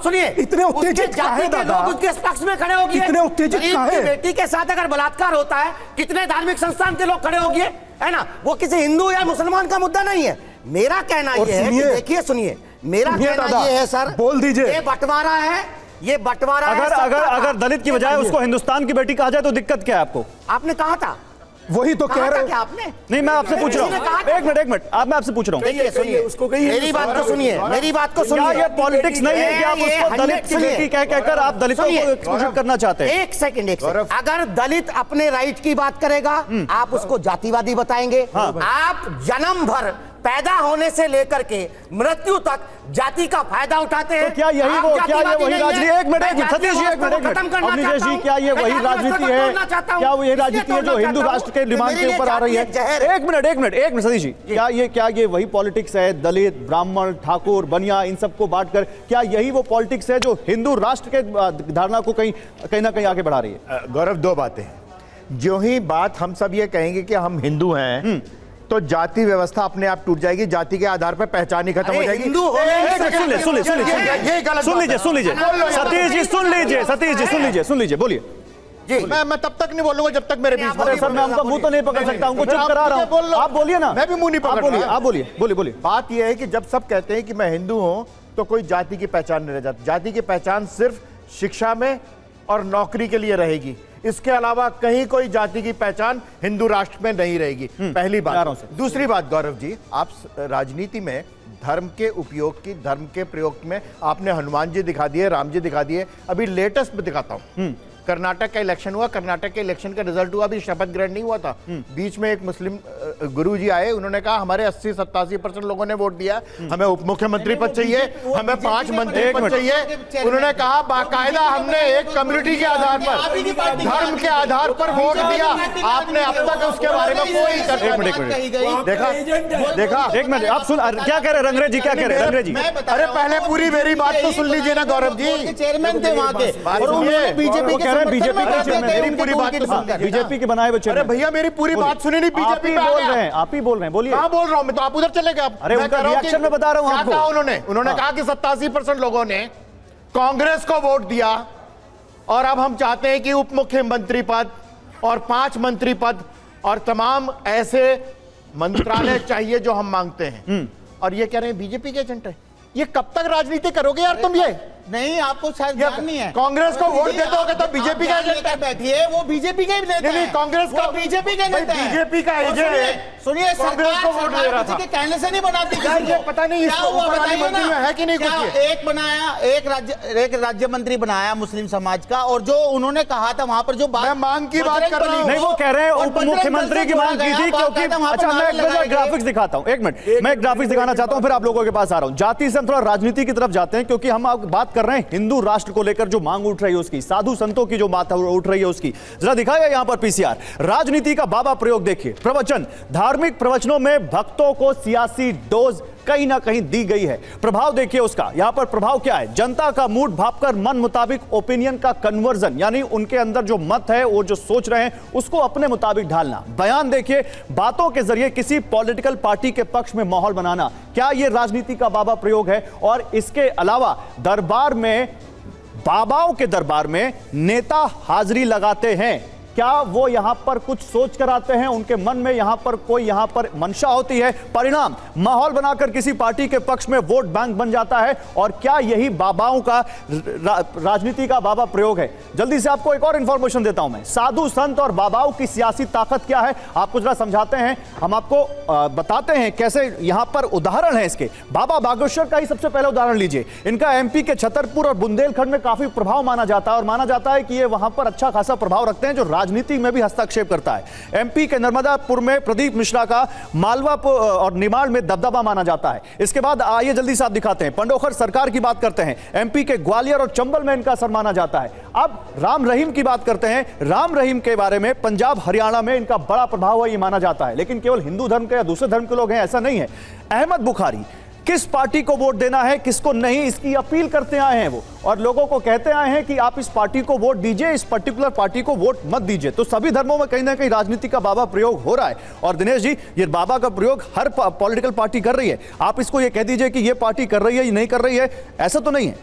सुनिए, इतने उत्तेजित काहे दादा? उसके पक्ष में खड़े होगी। इतने उत्तेजित काहे? बेटी के साथ अगर बलात्कार होता है, कितने धार्मिक संस्थान के लोग खड़े होंगे, है ना? वो किसी हिंदू या मुसलमान का मुद्दा नहीं है। मेरा कहना यह है कि देखिए, सुनिए, मेरा कहना यह है सर, बोल दीजिए, ये बंटवारा है, ये बंटवारा। अगर दलित की बजाय उसको हिंदुस्तान की बेटी कहा जाए तो दिक्कत क्या है आपको? आपने कहा था, वही तो कह रहे हैं। आपने नहीं, मैं आपसे पूछ रहा हूँ। एक मिनट, आप मैं आपसे पूछ रहा हूँ। सुनिए, मेरी बात को सुनिए। ये पॉलिटिक्स नहीं है कि आप उसको दलित की बेटी कहकर आप दलितों को एक्सक्लूड करना चाहते हैं? एक सेकंड। अगर दलित अपने राइट की बात करेगा, आप उसको जातिवादी बताएंगे? आप जन्म भर पैदा होने से लेकर के मृत्यु तक जाति का फायदा उठाते हैं। तो क्या ये वही राजनीति? एक मिनट सतीश जी, एक मिनट अवनीश जी, क्या ये वही राजनीति है? क्या वो ये राजनीति है जो हिंदू राष्ट्र के डिमांड के ऊपर आ रही है? एक मिनट सतीश जी, क्या ये वही पॉलिटिक्स है? दलित, ब्राह्मण, ठाकुर, बनिया, इन सबको बांटकर क्या यही वो पॉलिटिक्स है जो हिंदू राष्ट्र के धारणा को कहीं ना कहीं आगे बढ़ा रही है? गौरव, दो बातें। जो ही बात हम सब ये कहेंगे कि हम हिंदू हैं, तो जाति व्यवस्था अपने आप टूट जाएगी, जाति के आधार पर पहचान ही खत्म हो जाएगी। सुन लीजिए सतीश जी, सुन लीजिए, बोलिए। मैं तब तक नहीं बोलूंगा जब तक मेरे बीच में। सर, मैं उनका मुंह तो नहीं पकड़ सकता, उनको चुप करा रहा हूं। आप बोलिए ना। मैं भी मुंह नहीं पकड़ रहा। आप बोलिए। बात यह है कि जब सब कहते हैं कि मैं हिंदू हूं, तो कोई जाति की पहचान नहीं रह जाती। जाति की पहचान सिर्फ शिक्षा में और नौकरी के लिए रहेगी। इसके अलावा कहीं कोई जाति की पहचान हिंदू राष्ट्र में नहीं रहेगी। पहली बात। दूसरी बात, गौरव जी, आप राजनीति में धर्म के उपयोग की, धर्म के प्रयोग में आपने हनुमान जी दिखा दिए, राम जी दिखा दिए। अभी लेटेस्ट में दिखाता हूं, कर्नाटक का इलेक्शन हुआ, कर्नाटक के इलेक्शन का रिजल्ट हुआ, अभी शपथ ग्रहण नहीं हुआ था। बीच में एक मुस्लिम गुरुजी आए, उन्होंने कहा हमारे 80-87% लोगों ने वोट दिया, हमें उप मुख्यमंत्री पद चाहिए, हमें 5 मंत्री पद चाहिए। उन्होंने कहा बाकायदा हमने एक कम्युनिटी के आधार पर, धर्म के आधार पर वोट दिया। आपने अब तक उसके बारे में कोई चर्चा नहीं देखा। एक मिनट, आप सुन, क्या कह रहे रंगरेज जी, क्या कह रहे रंगरेज जी? अरे पहले पूरी मेरी बात तो सुन लीजिए ना गौरव जी। चेयरमैन थे वहां के, और उन्होंने बीजेपी के मेरी पूरी बात तो सुन, बीजेपी के बनाए हुए अरे भैया मेरी पूरी बात सुनी नहीं, बीजेपी बोल रहे हैं, आप ही बोल रहे हैं, बोलिए। कहां बोल रहा हूं मैं, तो आप उधर चले गए। अरे उनका रिएक्शन में बता रहा हूं आपको। उन्होंने कहा कि 87% लोगों ने कांग्रेस को वोट दिया और अब हम चाहते हैं कि उप मुख्यमंत्री पद और 5 मंत्री पद और तमाम ऐसे मंत्रालय चाहिए जो हम मांगते हैं। और ये कह रहे हैं बीजेपी के एजेंट है। ये कब तक राजनीति करोगे यार तुम? ये नहीं, आपको शायद ध्यान नहीं है। कांग्रेस को वोट देते होगे तो बीजेपी का एजेंट है। बैठिए, वो बीजेपी का ही नेता है। कांग्रेस का बीजेपी का नेता है। बीजेपी का एजेंट है। सुनिए, कांग्रेस को वोट दे रहा था, कहने से नहीं बनाती। ये पता नहीं क्या हुआ बताइए ना, है कि नहीं कुछ? एक बनाया, एक राज्य मंत्री बनाया मुस्लिम समाज का, और जो उन्होंने कहा था वहां पर जो बात, मैं मांग की बात कर रहा हूं। नहीं, वो कह रहे हैं उप मुख्यमंत्री की मांग की थी, क्योंकि अच्छा मैं एक ग्राफिक्स दिखाता हूं, एक मिनट मैं एक ग्राफिक्स दिखाना चाहता हूं, फिर आप लोगों के पास आ रहा हूं। जाति से हम थोड़ा राजनीति की तरफ जाते हैं, क्योंकि हम बात कर रहे हैं हिंदू राष्ट्र को लेकर जो मांग उठ रही है उसकी, साधु संतों की जो बात उठ रही है उसकी। जरा दिखाया यहां पर पीसीआर, राजनीति का बाबा प्रयोग देखिए। प्रवचन, धार्मिक प्रवचनों में भक्तों को सियासी डोज कहीं ना कहीं दी गई है। प्रभाव देखिए उसका, यहां पर प्रभाव क्या है? जनता का मूड भांपकर मन मुताबिक ओपिनियन का कन्वर्जन, यानी उनके अंदर जो मत है, वो जो सोच रहे हैं उसको अपने मुताबिक ढालना। बयान देखिए, बातों के जरिए किसी पॉलिटिकल पार्टी के पक्ष में माहौल बनाना। क्या यह राजनीति का बाबा प्रयोग है? और इसके अलावा दरबार में, बाबाओं के दरबार में नेता हाजिरी लगाते हैं, क्या वो यहां पर कुछ सोच कर आते हैं? उनके मन में यहां पर कोई यहां पर मंशा होती है? परिणाम, माहौल बनाकर किसी पार्टी के पक्ष में वोट बैंक बन जाता है। और क्या यही बाबाओं का राजनीति का बाबा प्रयोग है? जल्दी से आपको एक और इंफॉर्मेशन देता हूं मैं। साधु संत और बाबाओं की सियासी ताकत क्या है, आपको जरा समझाते हैं, हम आपको बताते हैं कैसे यहां पर उदाहरण है इसके। बाबा बागेश्वर का ही सबसे पहले उदाहरण लीजिए। इनका एमपी के छतरपुर और बुंदेलखंड में काफी प्रभाव माना जाता है, और माना जाता है कि ये वहां पर अच्छा खासा प्रभाव रखते हैं, जो राजनीति में भी हस्तक्षेप करता है। एमपी के नर्मदापुर में प्रदीप मिश्रा का मालवा और निमाड़ में दबदबा माना जाता है। इसके बाद आइए जल्दी से आप दिखाते हैं, पंडोखर सरकार की बात करते हैं। एमपी के ग्वालियर और चंबल में इनका असर माना जाता है। अब राम रहीम की बात करते हैं। राम रहीम के बारे में पंजाब हरियाणा में इनका बड़ा प्रभाव है, ये माना जाता है। लेकिन केवल हिंदू धर्म के या दूसरे धर्म के लोग हैं ऐसा नहीं है। अहमद बुखारी, किस पार्टी को वोट देना है, किसको नहीं, इसकी अपील करते आए हैं वो, और लोगों को कहते आए हैं कि आप इस पार्टी को वोट दीजिए, इस पर्टिकुलर पार्टी को वोट मत दीजिए। तो सभी धर्मों में कहीं ना कहीं राजनीति का बाबा प्रयोग हो रहा है। और दिनेश जी, ये बाबा का प्रयोग हर पॉलिटिकल पार्टी कर रही है। आप इसको ये कह दीजिए कि ये पार्टी कर रही है, ये नहीं कर रही है, ऐसा तो नहीं है।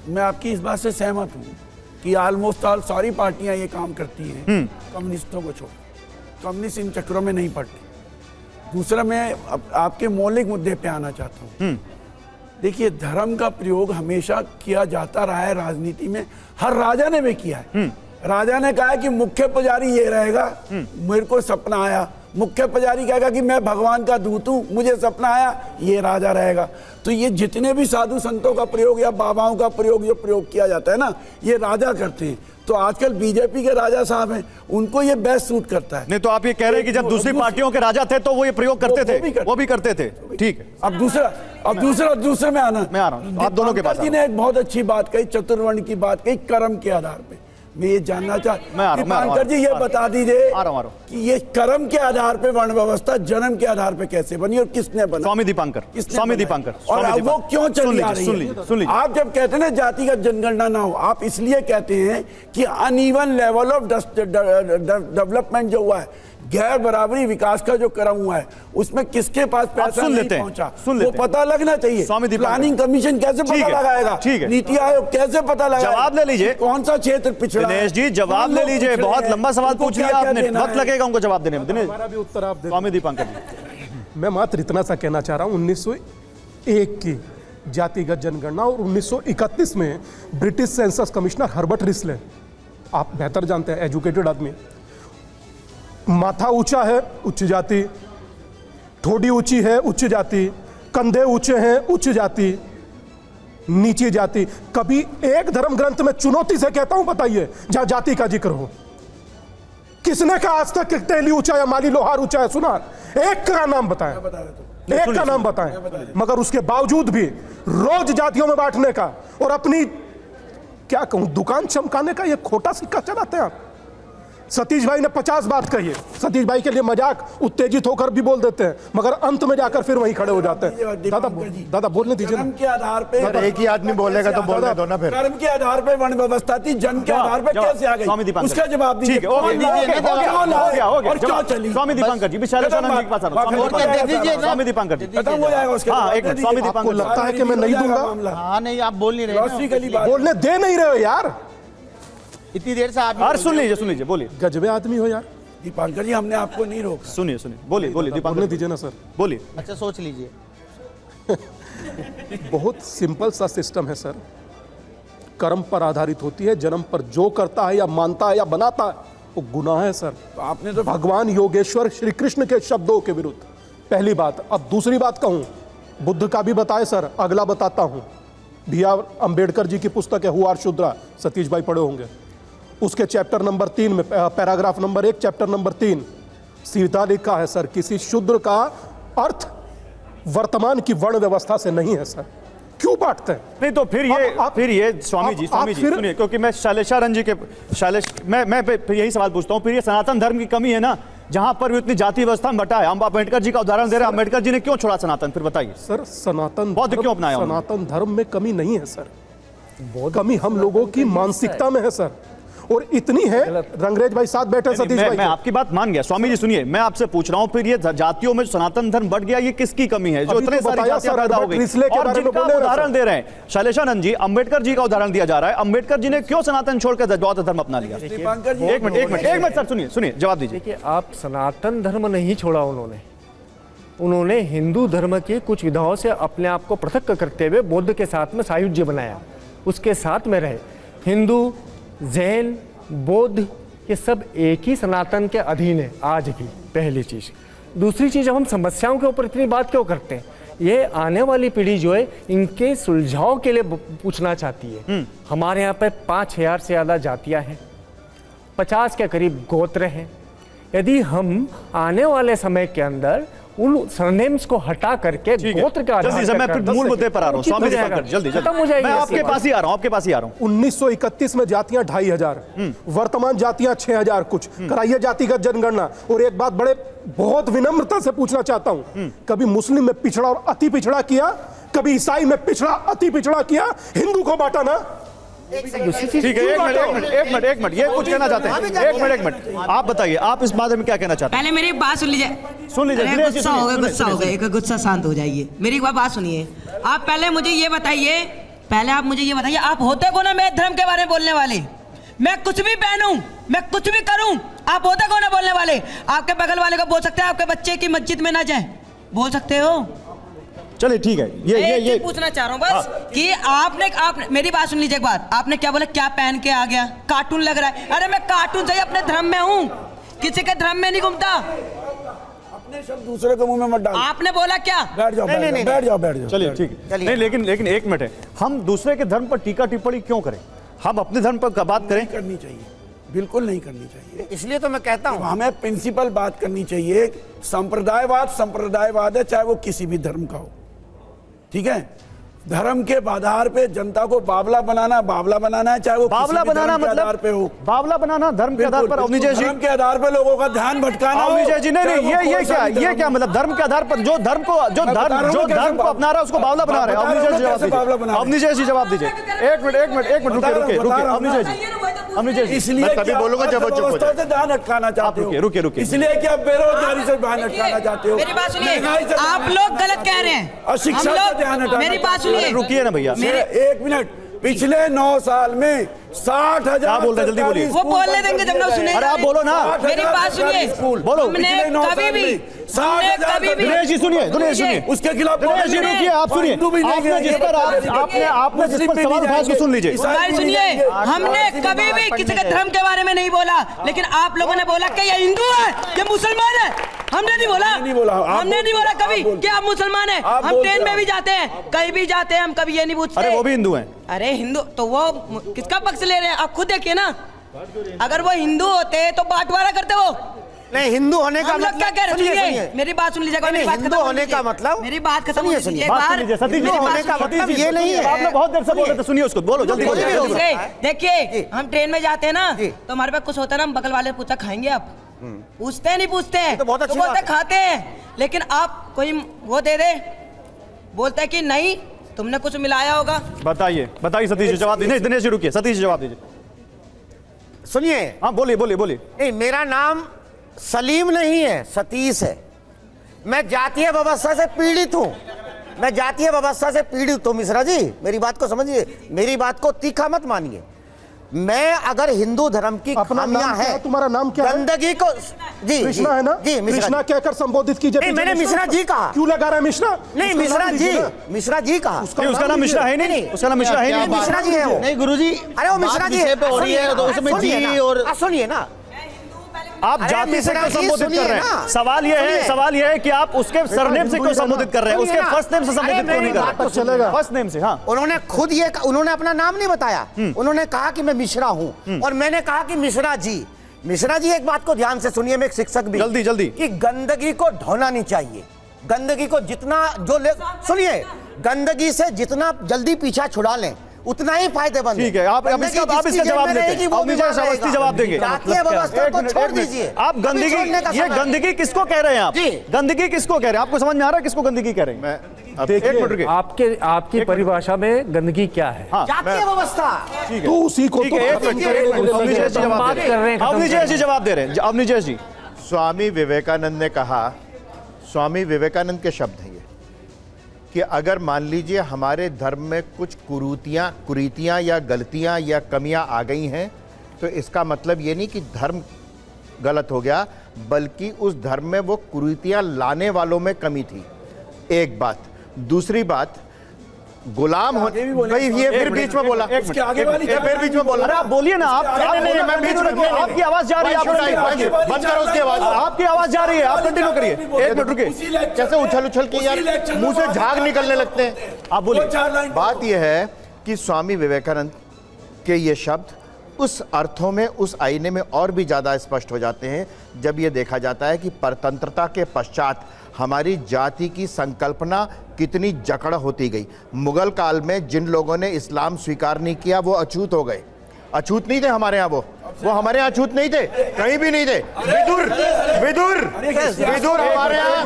मैं आपकी इस बात से सहमत हूँ कि ऑलमोस्ट ऑल सारी पार्टियां ये काम करती हैं, कम्युनिस्टों को छोड़। कम्युनिस्ट इन चक्रों में नहीं पड़ते। दूसरा, मैं आपके मौलिक मुद्दे पे आना चाहता हूँ। देखिए, धर्म का प्रयोग हमेशा किया जाता रहा है राजनीति में, हर राजा ने भी किया है। राजा ने कहा कि मुख्य पुजारी ये रहेगा, मेरे को सपना आया, मुख्य पुजारी कहेगा कि मैं भगवान का दूत हूं, मुझे सपना आया, ये राजा रहेगा। तो ये जितने भी साधु संतों का प्रयोग या बाबाओं का प्रयोग जो प्रयोग किया जाता है ना, ये राजा करते हैं। तो आजकल बीजेपी के राजा साहब हैं, उनको ये बेस्ट सूट करता है। नहीं तो आप ये कह रहे हैं कि जब दूसरी पार्टियों के राजा थे तो वो ये प्रयोग करते थे, वो भी करते थे। ठीक है, अब दूसरे में आना, मैं आ रहा हूं, आप दोनों के पास। जी ने एक बहुत अच्छी बात कही, चतुर्वर्ण की बात कही, कर्म के आधार पे। मैं ये जानना चाहता जी, ये बता दीजिए कि ये कर्म के आधार पे वर्ण व्यवस्था जन्म के आधार पे कैसे बनी और किसने बना? स्वामी दीपांकर। और अब वो क्यों चली आ रही है? आप जब कहते हैं ना जातिगत जनगणना ना हो, आप इसलिए कहते हैं कि अनइवन लेवल ऑफ डेवलपमेंट जो हुआ है, गैर बराबरी विकास का जो क्रम हुआ है, उसमें किसके पास पैसा नहीं पहुंचा, वो पता लगना चाहिए। प्लानिंग कमीशन कैसे पता लगाएगा? नीति आयोग कैसे पता लगाएगा? जवाब ले लीजिए, कौन सा क्षेत्र पिछड़ा? दिनेश जी जवाब ले लीजिए, बहुत लंबा सवाल पूछ लिया आपने, वक्त लगेगा उनको जवाब देने में। दिनेश, उत्तर आप स्वामी दीपांकर जी। मैं मात्र इतना सा कहना चाह रहा हूँ, 1901 की जातिगत जनगणना और 1931 में British census commissioner Herbert Risley, आप बेहतर जानते हैं, एजुकेटेड आदमी, माथा ऊंचा है उच्च जाति, ठोडी ऊंची है उच्च जाति, कंधे ऊंचे हैं उच्च जाति, नीची जाति, कभी एक धर्म ग्रंथ में चुनौती से कहता हूं बताइए जहां जाति का जिक्र हो? किसने कहा आज तक कि तेली ऊंचा या माली लोहार ऊंचा है? सुना, एक का नाम बताएं, एक का नाम बताएं। मगर उसके बावजूद भी रोज जातियों में बांटने का और अपनी क्या कहूं दुकान चमकाने का ये खोटा सिक्का चलाते हैं आप। सतीश भाई ने 50 बात कही है, सतीश भाई के लिए मजाक उत्तेजित होकर भी बोल देते हैं, मगर अंत में जाकर फिर वहीं खड़े हो जाते हैं। दादा बोलने दीजिए ना। धर्म के आधार पे एक ही आदमी बोलेगा तो बोलने दो ना फिर। धर्म के आधार पे वर्ण व्यवस्था थी, जन्म के आधार पे कैसे आ गई? उसका जवाब दीजिए। ठीक है, हो गया। क्या चली? स्वामी दीपांकर जी, शैलेशानंद जी के पास आ रहा हूं। स्वामी दीपांकर जी, खत्म हो जाएगा उसके हाँ, एक मिनट, स्वामी दीपांकर, लगता है कि मैं नहीं दूंगा? हाँ नहीं, आप बोल नहीं रहे, बोलने दे नहीं रहे हो यार, इतनी देर से आप। और सुन लीजिए, बोलिए। गजबे आदमी हो यार। दीपांकर जी, हमने आपको नहीं रोका। सुनिए, बोलिए दीपांकर, बोलने दीजिए ना सर, बोलिए। अच्छा सोच लीजिए। बहुत सिंपल सा सिस्टम है सर, कर्म पर आधारित होती है। जन्म पर जो करता है या मानता है या बनाता है वो गुनाह है सर। तो आपने तो भगवान योगेश्वर श्री कृष्ण के शब्दों के विरुद्ध, पहली बात। अब दूसरी बात कहूं, बुद्ध का भी बताए सर, अगला बताता हूं। भैया अंबेडकर जी की पुस्तक है हु आर शूद्रा, सतीश भाई पढ़े होंगे। उसके चैप्टर नंबर 3 में, पैराग्राफ नंबर 1 चैप्टर नंबर 3 सीधा लिखा है सर, किसी शूद्र का अर्थ वर्तमान की वर्ण व्यवस्था से नहीं है सर। क्यों बांटते हैं? नहीं तो फिर ये स्वामी जी सुनिए, क्योंकि मैं शैलेशानंद जी के मैं फिर यही सवाल पूछता हूँ, फिर ये सनातन धर्म की कमी है ना, जहां पर इतनी जाति व्यवस्था में बटा है। हम अम्बेडकर जी का उदाहरण दे रहे हैं, अम्बेडकर जी ने क्यों छोड़ा सनातन? फिर बताइए सर। सनातन बौद्ध क्यों अपनाया? सनातन धर्म में कमी नहीं है सर, कमी हम लोगों की मानसिकता में है सर। और इतनी है, रंगरेज भाई साथ बैठे, सतीश भाई। मैं आपकी बात मान गया। स्वामी जी सुनिए, मैं आपसे पूछ रहा हूं, फिर ये जातियों में सनातन धर्म बढ़ गया, ये किसकी कमी है जो इतने सारी जातियां पैदा हो गई? और जिनका उदाहरण दे रहे हैं शैलेशानंद जी, अंबेडकर जी का उदाहरण दिया जा रहा है। अंबेडकर जी ने क्यों सनातन छोड़कर बौद्ध धर्म अपना लिया? एक मिनट सर, सुनिए, जवाब दीजिए। देखिए, आप सनातन धर्म नहीं छोड़ा, उन्होंने हिंदू धर्म की कुछ विधाओं से अपने आप को पृथक करते हुए बौद्ध के साथ में सायुज्य बनाया, उसके साथ में रहे। हिंदू, जैन, बौद्ध, ये सब एक ही सनातन के अधीन है आज भी, पहली चीज़। दूसरी चीज़, हम समस्याओं के ऊपर इतनी बात क्यों करते हैं? ये आने वाली पीढ़ी जो है इनके सुलझाव के लिए पूछना चाहती है। हमारे यहाँ पे 5000 से ज़्यादा जातियाँ हैं, 50 के करीब गोत्र हैं। यदि हम आने वाले समय के अंदर उन सरनेम्स को हटा करके गोत्र का जल्दी से मैं फिर मूल मुद्दे पर आ रहा हूं, स्वामी दीपांकर, जल्दी मैं आपके पास ही आ रहा हूं। 1931 में जातियां 2500, वर्तमान जातियां 6000 कुछ। कराइए जातिगत जनगणना। और एक बात बड़े बहुत विनम्रता से पूछना चाहता हूं, कभी मुस्लिम में पिछड़ा और अति पिछड़ा किया? कभी ईसाई में पिछड़ा अति पिछड़ा किया? हिंदू को बांटा ना? ठीक है, एक मिनट, ये कुछ कहना चाहते हैं? एक मिनट, आप बताइए, आप इस बारे में क्या कहना चाहते हैं? पहले मेरी बात सुन लीजिए। गुस्सा हो गया, गुस्सा शांत हो जाइए। मेरी एक बात सुनिए। आप पहले मुझे ये बताइए, आप होते कौन है मेरे धर्म के बारे में बोलने वाले? मैं कुछ भी पहनूं, मैं कुछ भी करूं, आप होते कौन है बोलने वाले? आपके बगल वाले को बोल सकते हैं आपके बच्चे की मस्जिद में ना जाए, बोल सकते हो? चलिए ठीक है, ये पूछना चाह रहा हूँ बस कि आपने मेरी बात सुन लीजिए एक बात। आपने क्या बोला? क्या पहन के आ गया? कार्टून लग रहा है। अरे मैं कार्टून से ही अपने धर्म में हूँ, किसी के धर्म में नहीं घूमता। अपने शब्द दूसरे के मुंह में मत डालो। आपने बोला क्या? बैठ जाओ। चलिए ठीक है। नहीं लेकिन एक मिनट है, हम दूसरे के धर्म पर टीका टिप्पणी क्यों करें? हम अपने धर्म पर बात करें। करनी चाहिए, बिल्कुल नहीं करनी चाहिए। इसलिए तो मैं कहता हूँ हमें प्रिंसिपल बात करनी चाहिए। संप्रदायवाद है, चाहे वो किसी भी धर्म का हो, ठीक है? धर्म के आधार पे जनता को बावला बनाना है, चाहे वो बावला बनाना मतलब पे हो। बावला बनाना धर्म के आधार पर, धर्म के आधार पर लोगों का ध्यान भटकाना। जी नहीं, ये क्या मतलब? धर्म के आधार पर जो धर्म को अपना रहा है उसको बावला बना रहे हैं। अवनीश जी जवाब दीजिए। एक मिनट रुकिए अवनीश जी, इसलिए तभी बोलूंगा जब चुप हो जाए। ध्यान भटकाना चाहते हो। रुकिए इसलिए कि आप बेरोजगारी से ध्यान भटकाना चाहते हो। मेरी बात सुनिए, आप लोग गलत कह रहे हैं। अशिक्षा से ध्यान हटाना। मेरी बात सुनिए, रुकिए ना भैया, एक मिनट। पिछले 9 साल में 60,000 क्या बोल रहे हैं? जल्दी बोलिए। वो बोलने देंगे जब लोग सुनेंगे। अरे आप बोलो ना। मेरी बात सुनिए। बोलो। हमने कभी भी दिनेश जी सुनिए, दिनेश सुनिए, उसके खिलाफ दिनेश जी रुकिए, आप सुनिए। आपने जिस पर आपने जिस पर सवाल उठाया उसको सुन लीजिए। भाई सुनिए, हमने कभी भी किसी के धर्म के बारे में नहीं बोला, लेकिन आप लोगों ने बोला कि ये हिंदू है, ये मुसलमान है। हमने नहीं बोला, हमने नहीं बोला कभी कि आप मुसलमान हैं। हम ट्रेन में भी जाते हैं, कहीं भी जाते हैं, हम कभी ये नहीं पूछते। अरे वो भी हिंदू हैं। अरे हिंदू तो वो किसका पक्ष ले रहे हैं? आप खुद देखिए ना, अगर वो हिंदू होते तो बांटवारा करते वो। नहीं, हिंदू होने का मतलब क्या कह रहे हैं? सुनिए, मेरी बात सुन लीजिएगा। नहीं, हिंदू होने का मतलब, मेरी बात खत्म होने दीजिए। हिंदू होने का मतलब ये नहीं है। आप लोग बहुत देर से बोल रहे थे, सुनिए उसको, बोलो जल्दी बोलो। देखिए, हम ट्रेन में जाते हैं ना, तो हमारे पास कुछ होता है ना, हम बगल वाले पूछा खाएंगे आप, पूछते नहीं पूछते, तो बहुत अच्छी बोलते खाते हैं। लेकिन आप कोई वो दे दे, बोलते कि नहीं तुमने कुछ मिलाया होगा। बताइए, बताइए सतीश जी, जवाब दीजिए। दिनेश जी रुकिए, सतीश जी जवाब दीजिए। सुनिए, हाँ बोलिए बोलिए बोलिए। नहीं, मेरा नाम सलीम नहीं है, सतीश है। मैं जातीय व्यवस्था से पीड़ित हूं, मैं जातीय व्यवस्था से पीड़ित हूं। मिश्रा जी, मेरी बात को समझिए, मेरी बात को तीखा मत मानिए। मैं अगर हिंदू धर्म की खामियां है, तुम्हारा नाम क्या है? गंदगी को जी कृष्णा है ना? जी, कृष्णा कहकर संबोधित कीजिए। नहीं, मैंने मिश्रा जी कहा। क्यों लगा रहा है मिश्रा? नहीं, मिश्रा जी, मिश्रा जी कहा। उसका नाम मिश्रा है नहीं, उसका नाम मिश्रा है नहीं। मिश्रा जी है वो। नहीं गुरुजी, अरे वो मिश्रा जी है, हो रही है तो उसमें जी और सुनिए ना, आप जाति से क्यों संबोधित कर रहे हैं? सवाल ये है कि आप उसके सरनेम से क्यों संबोधित कर रहे हैं? उसके फर्स्ट नेम से संबोधित क्यों नहीं कर रहे? चलेगा फर्स्ट नेम से। हाँ, उन्होंने खुद ये, उन्होंने अपना नाम नहीं बताया, उन्होंने कहा कि मैं मिश्रा हूं, और मैंने कहा कि मिश्रा जी। मिश्रा जी, एक बात को ध्यान से सुनिए, मैं एक शिक्षक भी, जल्दी जल्दी, कि गंदगी को ढोना नहीं चाहिए। गंदगी को जितना सुनिए, गंदगी से जितना जल्दी पीछा छुड़ा लें उतना ही फायदेमंद है। ठीक है, आप इसका जवाब देते हैं। अवनीश जवाब देंगे। जातीय व्यवस्था को छोड़ दीजिए। आप गंदगी, ये गंदगी किसको कह रहे हैं? आप गंदगी किसको कह रहे हैं? आपको समझ में आ रहा है किसको गंदगी कह रहे हैं? देखिए, आपकी परिभाषा में गंदगी क्या है? जातीय व्यवस्था। तो उसी को अवनीश जी जवाब दे रहे हैं। अवनीश जी, स्वामी विवेकानंद ने कहा, स्वामी विवेकानंद के शब्द हैं ये, कि अगर मान लीजिए हमारे धर्म में कुछ कुरीतियां या गलतियां या कमियां आ गई हैं, तो इसका मतलब ये नहीं कि धर्म गलत हो गया, बल्कि उस धर्म में वो कुरीतियां लाने वालों में कमी थी। एक बात। दूसरी बात, गुलाम हो भाई, ये फिर बीच में बोला, फिर बीच में बोला। अरे आप बोलिए ना, आप मैं बीच में, आपकी आवाज जा रही है, बंद करो उसकी आवाज, आपकी आवाज जा रही है, आप कंटिन्यू करिए। एक मिनट रुकिए। कैसे उछल उछल के यार मुंह से झाग निकलने लगते हैं। आप बोलिए। बात यह है कि स्वामी विवेकानंद के ये शब्द उस अर्थों में, उस आईने में और भी ज्यादा स्पष्ट हो जाते हैं जब ये देखा जाता है कि परतंत्रता के पश्चात हमारी जाति की संकल्पना कितनी जकड़ होती गई। मुगल काल में जिन लोगों ने इस्लाम स्वीकार नहीं किया वो अछूत हो गए। अछूत नहीं थे हमारे यहाँ, वो हमारे यहाँ अछूत नहीं थे, कहीं भी नहीं थे। विदुर हमारे यहाँ,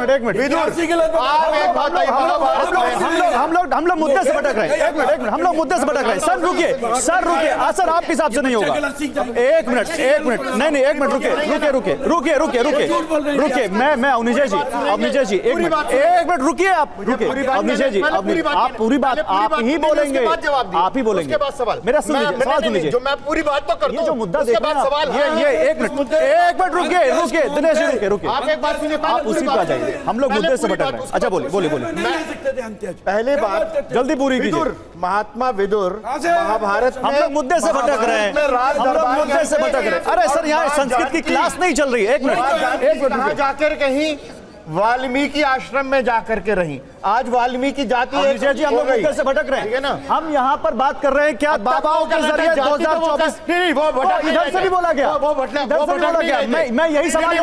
हम लोग मुद्दे से भटक रहे हैं। एक मिनट, हम लोग मुद्दे से भटक रहे हैं। सर रुकिए, सर आपके हिसाब से नहीं होगा। एक मिनट, नहीं, एक मिनट रुकिए। मैं अवनीश जी, एक मिनट रुकिए। आप रुकिए अवनीश जी, आप पूरी बात आप ही बोलेंगे, आप ही बोलेंगे। मेरा सवाल सुन लीजिए, मैं पूरी बात तो करता हूं। ये जो मुद्दा देख रहे हैं, ये एक मिनट रुकिए दिनेश जी, रुकिए। आप एक बात सुनिए, आप उसी पे आ जाइए। हम लोग मुद्दे से भटक रहे हैं। अच्छा बोलिए। पहले बात जल्दी पूरी कीजिए। महात्मा विदुर महाभारत में, हम लोग मुद्दे से भटक रहे हैं। अरे सर, यहाँ संस्कृत की क्लास नहीं चल रही है। एक मिनट जाकर कहीं वाल्मीकि आश्रम में जाकर के रही। आज वाल्मीकि जाति जी, हम लोग मुद्दे से भटक रहे हैं ना। हम यहाँ पर बात कर रहे हैं क्या बाबाओं के जरिए 2024 इधर से भी बोला गया, मैं यही सवाल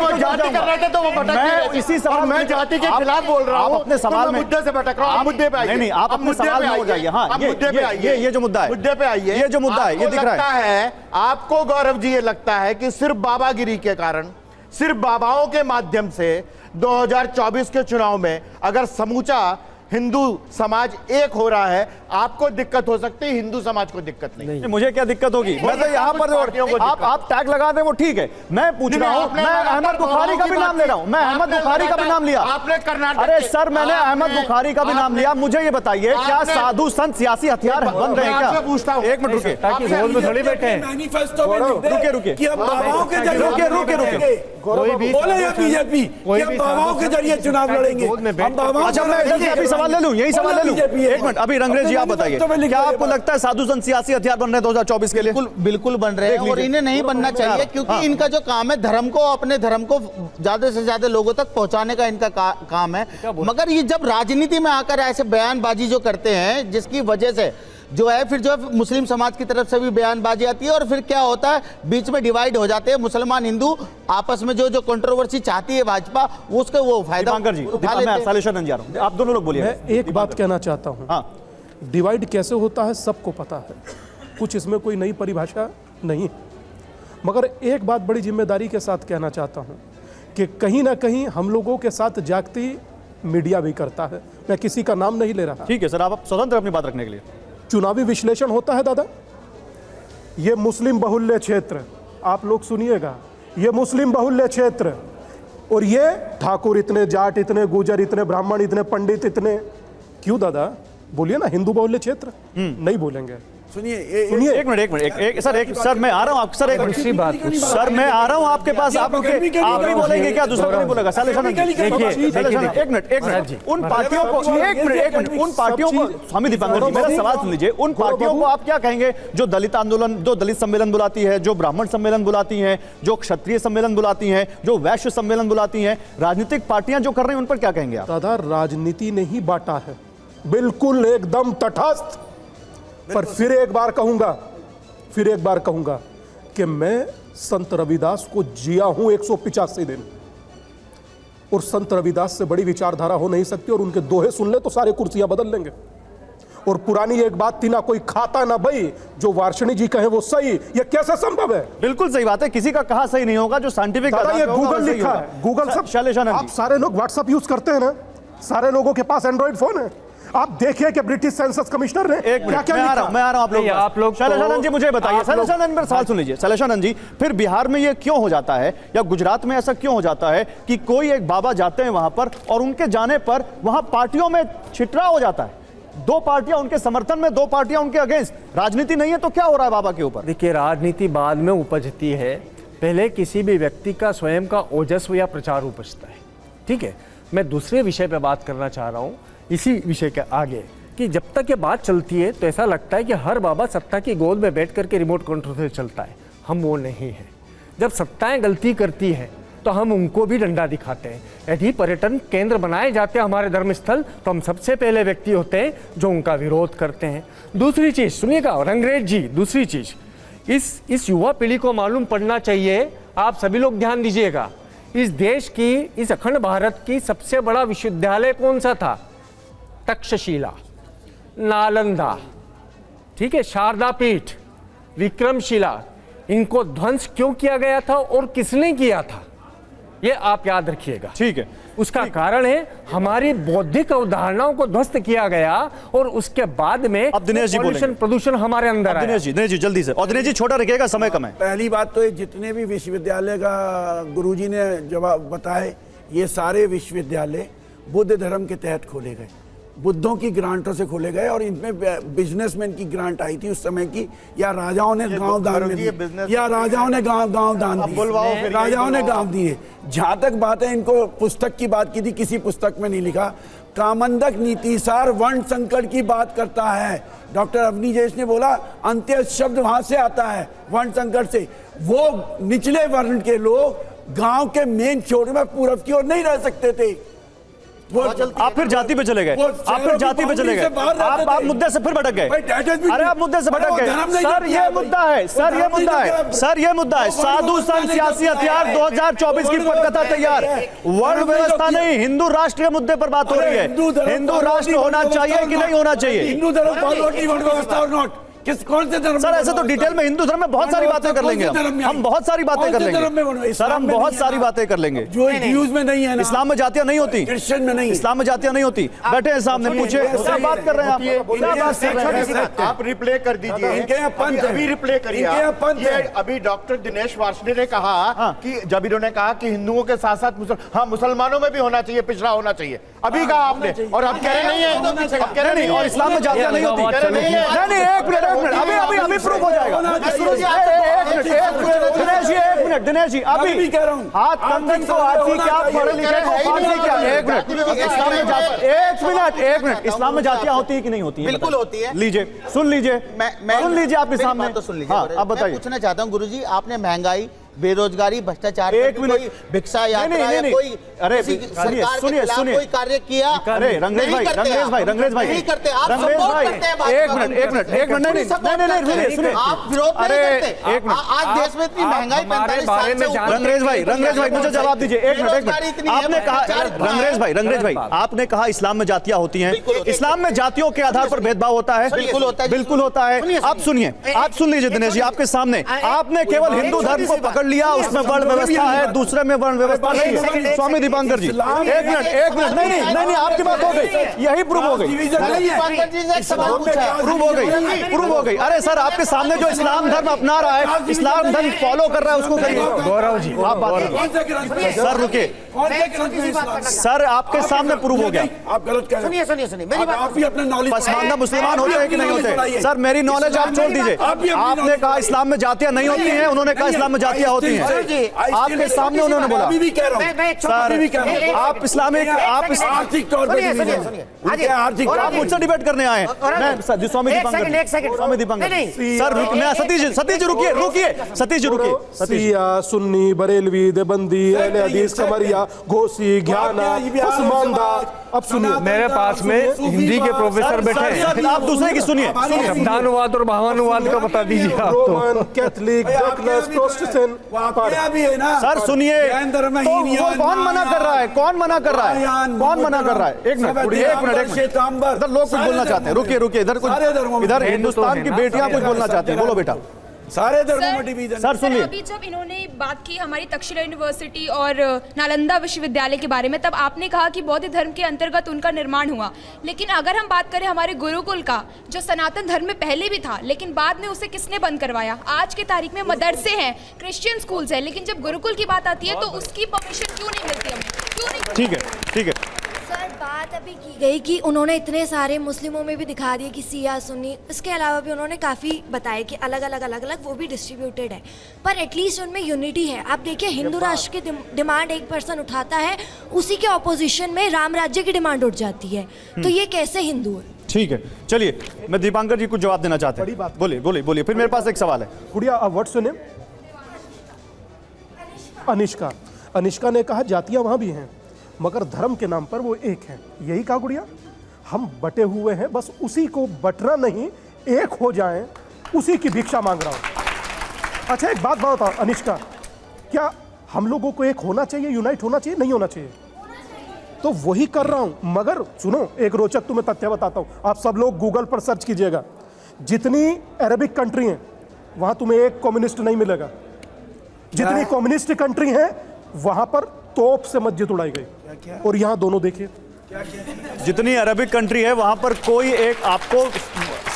मैं इसी सवाल मैं जाति के खिलाफ बोल रहा हूँ। अपने सवाल में मुद्दे से भटक रहा हूँ। मुद्दे पे आइए, नहीं, आप अपने सवाल में हो जाइए। हाँ, मुद्दे पे आइए, ये जो मुद्दा है, मुद्दे पे आइए। ये जो मुद्दा है, ये दिख रहा है आपको गौरव जी, ये लगता है कि सिर्फ बाबागिरी के कारण, सिर्फ बाबाओं के माध्यम से 2024 के चुनाव में अगर समूचा हिंदू समाज एक हो रहा है, आपको दिक्कत हो सकती है, हिंदू समाज को दिक्कत नहीं। मुझे क्या दिक्कत होगी? मैं तो यहाँ पर आप टैग लगा दें वो ठीक है, मैं पूछ रहा हूँ, मैं अहमद बुखारी का भी नाम ले रहा हूँ, मैं अहमद बुखारी का भी नाम लिया। आपने कर्नाटक, अरे सर मैंने अहमद बुखारी का भी नाम लिया। मुझे ये बताइए क्या साधु संत सियासी हथियार बन रहे हैं क्या? पूछता हूँ, एक मिनट रुके, थोड़ी बैठे हैं, मैनिफेस्टो में रुके कि हम बाबाओं के जरिए बीजेपी बाबाओं के जरिए चुनाव लड़ेंगे। अच्छा मैं इधर से अभी सवाल ले लूं, यही सवाल ले लूं। एक मिनट, अभी रंगरेज जी आप बताइए, क्या आपको लगता है साधु संत सियासी हथियार बन रहे हैं 2024 के लिए? बिल्कुल बन रहे हैं और इन्हें नहीं बनना चाहिए, क्योंकि इनका जो काम है धर्म को, अपने धर्म को ज्यादा से ज्यादा लोगों तक पहुंचाने का इनका काम है। मगर ये जब राजनीति में आकर ऐसे बयानबाजी जो करते हैं, जिसकी वजह से जो है फिर जो है मुस्लिम समाज की तरफ से भी बयानबाजी आती है और फिर क्या होता है, बीच में डिवाइड हो जाते हैं मुसलमान हिंदू आपस में। जो कंट्रोवर्सी चाहती है भाजपा, उसका वो फायदा उठा लेते हैं। आप दोनों लोग बोलिए। मैं एक बात कहना चाहता हूँ, डिवाइड कैसे होता है सबको पता है, कुछ इसमें कोई नई परिभाषा नहीं, मगर एक बात बड़ी जिम्मेदारी के साथ कहना चाहता हूँ कि कहीं ना कहीं हम लोगों के साथ जागती मीडिया भी करता है। मैं किसी का नाम नहीं ले रहा। ठीक है सर, आप स्वतंत्र अपनी बात रखने के लिए। चुनावी विश्लेषण होता है दादा, ये मुस्लिम बहुल्य क्षेत्र, आप लोग सुनिएगा, ये मुस्लिम बहुल्य क्षेत्र, और ये ठाकुर इतने, जाट इतने, गुजर इतने, ब्राह्मण इतने, पंडित इतने, क्यों दादा बोलिए ना हिंदू बहुल्य क्षेत्र? नहीं बोलेंगे। सुनिए एक मिनट, सर मैं आ रहा हूँ, सर मैं आ रहा हूँ आपके पास, आप भी बोलेंगे क्या? दूसरा नहीं बोलेगा? एक मिनट, उन पार्टियों को, उन पार्टियों को, स्वामी दीपांकर जी मेरा सवाल सुन लीजिए, उन पार्टियों को आप क्या कहेंगे जो दलित आंदोलन, जो दलित सम्मेलन बुलाती है, जो ब्राह्मण सम्मेलन बुलाती हैं, जो क्षत्रिय सम्मेलन बुलाती हैं, जो वैश्य सम्मेलन बुलाती हैं, राजनीतिक पार्टियां जो कर रही हैं, उन पर क्या कहेंगे आप? दादा राजनीति ने ही बांटा है, बिल्कुल एकदम तटस्थ। पर फिर एक बार कहूंगा कि मैं संत रविदास को जिया हूं 185 दिन, और संत रविदास से बड़ी विचारधारा हो नहीं सकती, और उनके दोहे सुन ले तो सारे कुर्सियां बदल लेंगे। और पुरानी एक बात थी, ना कोई खाता ना बई, जो वार्षणी जी कहे वो सही, ये कैसे संभव है? बिल्कुल सही बात है, किसी का कहा सही नहीं होगा, जो साइंटिफिक ये गूगल लिखा है, गूगल सब। आप सारे लोग व्हाट्सएप यूज करते हैं ना, सारे लोगों के पास एंड्रॉइड फोन है, आप देखिए कि ब्रिटिश सेंसस कमिश्नर ने क्या मैं आ रहा हूं आप लोग शैलेशानंद जी मुझे बताइए, शैलेशानंद मेरा सवाल सुन लीजिए। शैलेशानंद जी, फिर बिहार में ये क्यों हो जाता है या गुजरात में ऐसा क्यों हो जाता है कि कोई एक बाबा जाते हैं वहां पर और उनके जाने पर वहां पार्टियों में छिटरा हो जाता है? दो पार्टियां उनके समर्थन में, दो पार्टियां उनके अगेंस्ट। राजनीति नहीं है तो क्या हो रहा है बाबा के ऊपर? देखिए, राजनीति बाद में उपजती है, पहले किसी भी व्यक्ति का स्वयं का ओजस्व या प्रचार उपजता है। ठीक है, मैं दूसरे विषय पे बात करना चाह रहा हूँ, इसी विषय के आगे, कि जब तक ये बात चलती है तो ऐसा लगता है कि हर बाबा सत्ता की गोद में बैठ करके रिमोट कंट्रोल से चलता है। हम वो नहीं हैं। जब सत्ताएं गलती करती हैं तो हम उनको भी डंडा दिखाते हैं। यदि पर्यटन केंद्र बनाए जाते हैं हमारे धर्मस्थल, तो हम सबसे पहले व्यक्ति होते हैं जो उनका विरोध करते हैं। दूसरी चीज़ सुनिएगा रंगरेज जी, दूसरी चीज़ इस युवा पीढ़ी को मालूम पड़ना चाहिए, आप सभी लोग ध्यान दीजिएगा, इस देश की, इस अखंड भारत की सबसे बड़ा विश्वविद्यालय कौन सा था? तक्षशिला, नालंदा, ठीक है, शारदा पीठ, विक्रमशिला, इनको ध्वंस क्यों किया गया था और किसने किया था, ये आप याद रखिएगा। ठीक है, उसका कारण है हमारी बौद्धिक अवधारणाओं को ध्वस्त किया गया और उसके बाद में अब दिनेश जी बोलेंगे। प्रदूषण हमारे अंदर आया। दिनेश जी जल्दी से, और दिनेश जी छोटा रखिएगा, समय कम है। पहली बात तो ये जितने भी विश्वविद्यालय का गुरुजी ने जवाब बताए, ये सारे विश्वविद्यालय बुद्ध धर्म के तहत खोले गए, बुद्धों की ग्रांटों से खोले गए, और इनमें बिजनेसमैन की ग्रांट आई थी उस समय की, या राजाओं ने गांव दान में दिए, या राजाओं ने गांव दान दिए, राजाओं ने गांव दिए। जहां तक बात है, इनको पुस्तक की बात की थी, किसी पुस्तक में नहीं लिखा। कामंदक नीतिसार वर्ण संकट की बात करता है। डॉक्टर अवनीजेश ने बोला अंत्य शब्द वहां से आता है, वर्ण संकट से। वो निचले वर्ण के लोग गांव के मेन छोर में पूरब की ओर नहीं रह सकते थे। आप फिर जाति पे चले गए, आप फिर जाति पे चले गए, आप मुद्दे से फिर भटक गए। अरे आप मुद्दे से भटक गए। सर ये मुद्दा है, सर ये मुद्दा है, सर ये मुद्दा है। साधु संत सियासी हथियार 2024 की पटकथा तैयार। वर्ण व्यवस्था नहीं, हिंदू राष्ट्र के मुद्दे पर बात हो रही है। हिंदू राष्ट्र होना चाहिए कि नहीं होना चाहिए? हिंदू धर्म फॉलो की वर्ण व्यवस्था और नॉट किस कौन से धर्म? सर ऐसे तो डिटेल में हिंदू धर्म में बहुत सारी बातें कर लेंगे हम बहुत सारी बातें कर लेंगे सर, हम बहुत सारी बातें कर लेंगे। जो यूज में नहीं है ना, इस्लाम में जातियां नहीं होती, क्रिश्चियन में नहीं, इस्लाम में जातियां नहीं होती। बैठे हैं सामने, पूछे क्या बात कर रहे हैं आप, क्या बात कर रहे हैं आप रिप्ले कर दीजिए, इनके यहाँ पंथ अभी रिप्ले करिए। इनके यहाँ पंथ है। अभी डॉक्टर दिनेश वार्ष्णेय ने कहा कि जब इन्होंने कहा कि हिंदुओं के साथ साथ मुसलमानों में भी होना चाहिए, पिछड़ा होना चाहिए, अभी कहा आपने, और हम कह रहे नहीं है, अब कह रहे नहीं, और इस्लाम में जातियां नहीं होती, नहीं एक मिनट अभी प्रूव हो जाएगा। दिनेश जी अभी कह रहा हूँ, हाथ कंगन को हाथी क्या, पढ़े लिखे को फांसी क्या, एक मिनट इस्लाम में जातियां होती है कि नहीं होती है? बिल्कुल होती है। लीजिए सुन लीजिए, सुन लीजिए आपके मेरी सामने बात तो सुन लीजिए। हाँ, आप बताइए। मैं पूछना चाहता हूँ गुरुजी, आपने महंगाई, बेरोजगारी, भ्रष्टाचार, एक मिनट, कोई भिक्षा यात्रा या कोई अरे किसी सरकार के खिलाफ कोई कार्य किया? अरे रंगरेज भाई नहीं करते आप, सपोर्ट करते हैं भाजपा। एक मिनट नहीं सुनिए, आप विरोध नहीं करते। आज देश में इतनी महंगाई 45 साल से, रंगरेज भाई मुझे जवाब दीजिए। एक मिनट आपने कहा, रंगरेज भाई आपने कहा इस्लाम में जातियां होती हैं, इस्लाम में जातियों के आधार पर भेदभाव होता है? बिल्कुल होता है। आप सुनिए, आप सुन लीजिए दिनेश जी, आपके सामने आपने केवल हिंदू धर्म को पकड़ लिया, उसमें वर्ण व्यवस्था है, दूसरे में वर्ण व्यवस्था नहीं है। स्वामी दीपांकर जी एक मिनट नहीं आपकी बात हो गई, यही प्रूव हो गई, प्रूव हो गई। अरे सर आपके सामने जो इस्लाम धर्म अपना रहा है, इस्लाम धर्म फॉलो कर रहा है, उसको कहिए। गौरव जी आप बात सर रुके, सर आपके सामने प्रूव हो गया। आप गलत कह रहे हैं। सुनिए मेरी बात, आप भी अपना नॉलेज, पसमानदा मुसलमान होते हैं कि नहीं होते? सर मेरी नॉलेज आप छोड़ दीजिए। आपने कहा इस्लाम में जातियां नहीं होती हैं, उन्होंने कहा इस्लाम में जातियां होती हैं, आपके सामने उन्होंने बोला। सर आप इस्लामिक, आप आर्थिक तौर पर आर्थिक, आप मुझसे डिबेट करने आए हैं। मैं स्वामी दीपांकर, स्वामी दीपांकर सर मैं सतीश जी रुकिए सतीश जी रुकिए। शिया, सुन्नी, बरेलवी, देवबंदी, अहले हदीस, कमरिया, घोसी, घ्याना, पसमानदा। अब सुनिए, मेरे पास में हिंदी के प्रोफेसर बैठे हैं, आप दूसरे की सुनिए। शब्दानुवाद और भावानुवाद का बता दीजिए आप तो। रोमन, कैथलिक, प्रोटेस्टेंट भी है ना सर सुनिए, तो कौन मना कर रहा है? कौन मना कर रहा है? एक मिनट इधर लोग कुछ बोलना चाहते हैं, रुकिए इधर हिंदुस्तान की बेटियां कुछ बोलना चाहते हैं, बोलो बेटा। सारे धर्मों में डिवीजन। सर सुनिए, अभी जब इन्होंने बात की हमारी तक्षशिला यूनिवर्सिटी और नालंदा विश्वविद्यालय के बारे में, तब आपने कहा कि बौद्ध धर्म के अंतर्गत उनका निर्माण हुआ। लेकिन अगर हम बात करें हमारे गुरुकुल का, जो सनातन धर्म में पहले भी था, लेकिन बाद में उसे किसने बंद करवाया? आज के तारीख में मदरसे हैं, क्रिश्चियन स्कूल्स हैं, लेकिन जब गुरुकुल की बात आती है तो उसकी परमिशन क्यों नहीं मिलती हमें? क्यों नहीं? ठीक है सर बात अभी की गई कि उन्होंने इतने सारे मुस्लिमों में भी दिखा दिए कि सिया सुन्नी, इसके अलावा भी उन्होंने काफ़ी बताया कि अलग अलग वो भी डिस्ट्रीब्यूटेड है, पर एटलीस्ट उनमें यूनिटी है। आप देखिए हिंदू राष्ट्र की डिमांड एक पर्सन उठाता है, उसी के ऑपोजिशन में राम राज्य की डिमांड उठ जाती है, तो ये कैसे हिंदू है? ठीक है, चलिए मैं दीपांकर जी कुछ जवाब देना चाहते हैं। बोलिए, फिर मेरे पास एक सवाल है। गुड़िया, व्हाट्स योर नेम? अनिष्का ने कहा जातियां वहां भी हैं, मगर धर्म के नाम पर वो एक हैं। यही कहा गुड़िया, हम बटे हुए हैं, बस उसी को बटना नहीं, एक हो जाएं, उसी की भिक्षा मांग रहा हूं। अच्छा एक बात बताओ अनिष्का, क्या हम लोगों को एक होना चाहिए, यूनाइट होना चाहिए, नहीं होना चाहिए? तो वही कर रहा हूं। मगर सुनो, एक रोचक तुम्हें तथ्य बताता हूं, आप सब लोग गूगल पर सर्च कीजिएगा, जितनी अरबिक कंट्री हैं वहां तुम्हें एक कम्युनिस्ट नहीं मिलेगा। जितनी कम्युनिस्ट कंट्री हैं वहां पर तोप से मस्जिद उड़ाई गई, और यहां दोनों देखिए। जितनी अरबिक कंट्री है वहां पर कोई एक आपको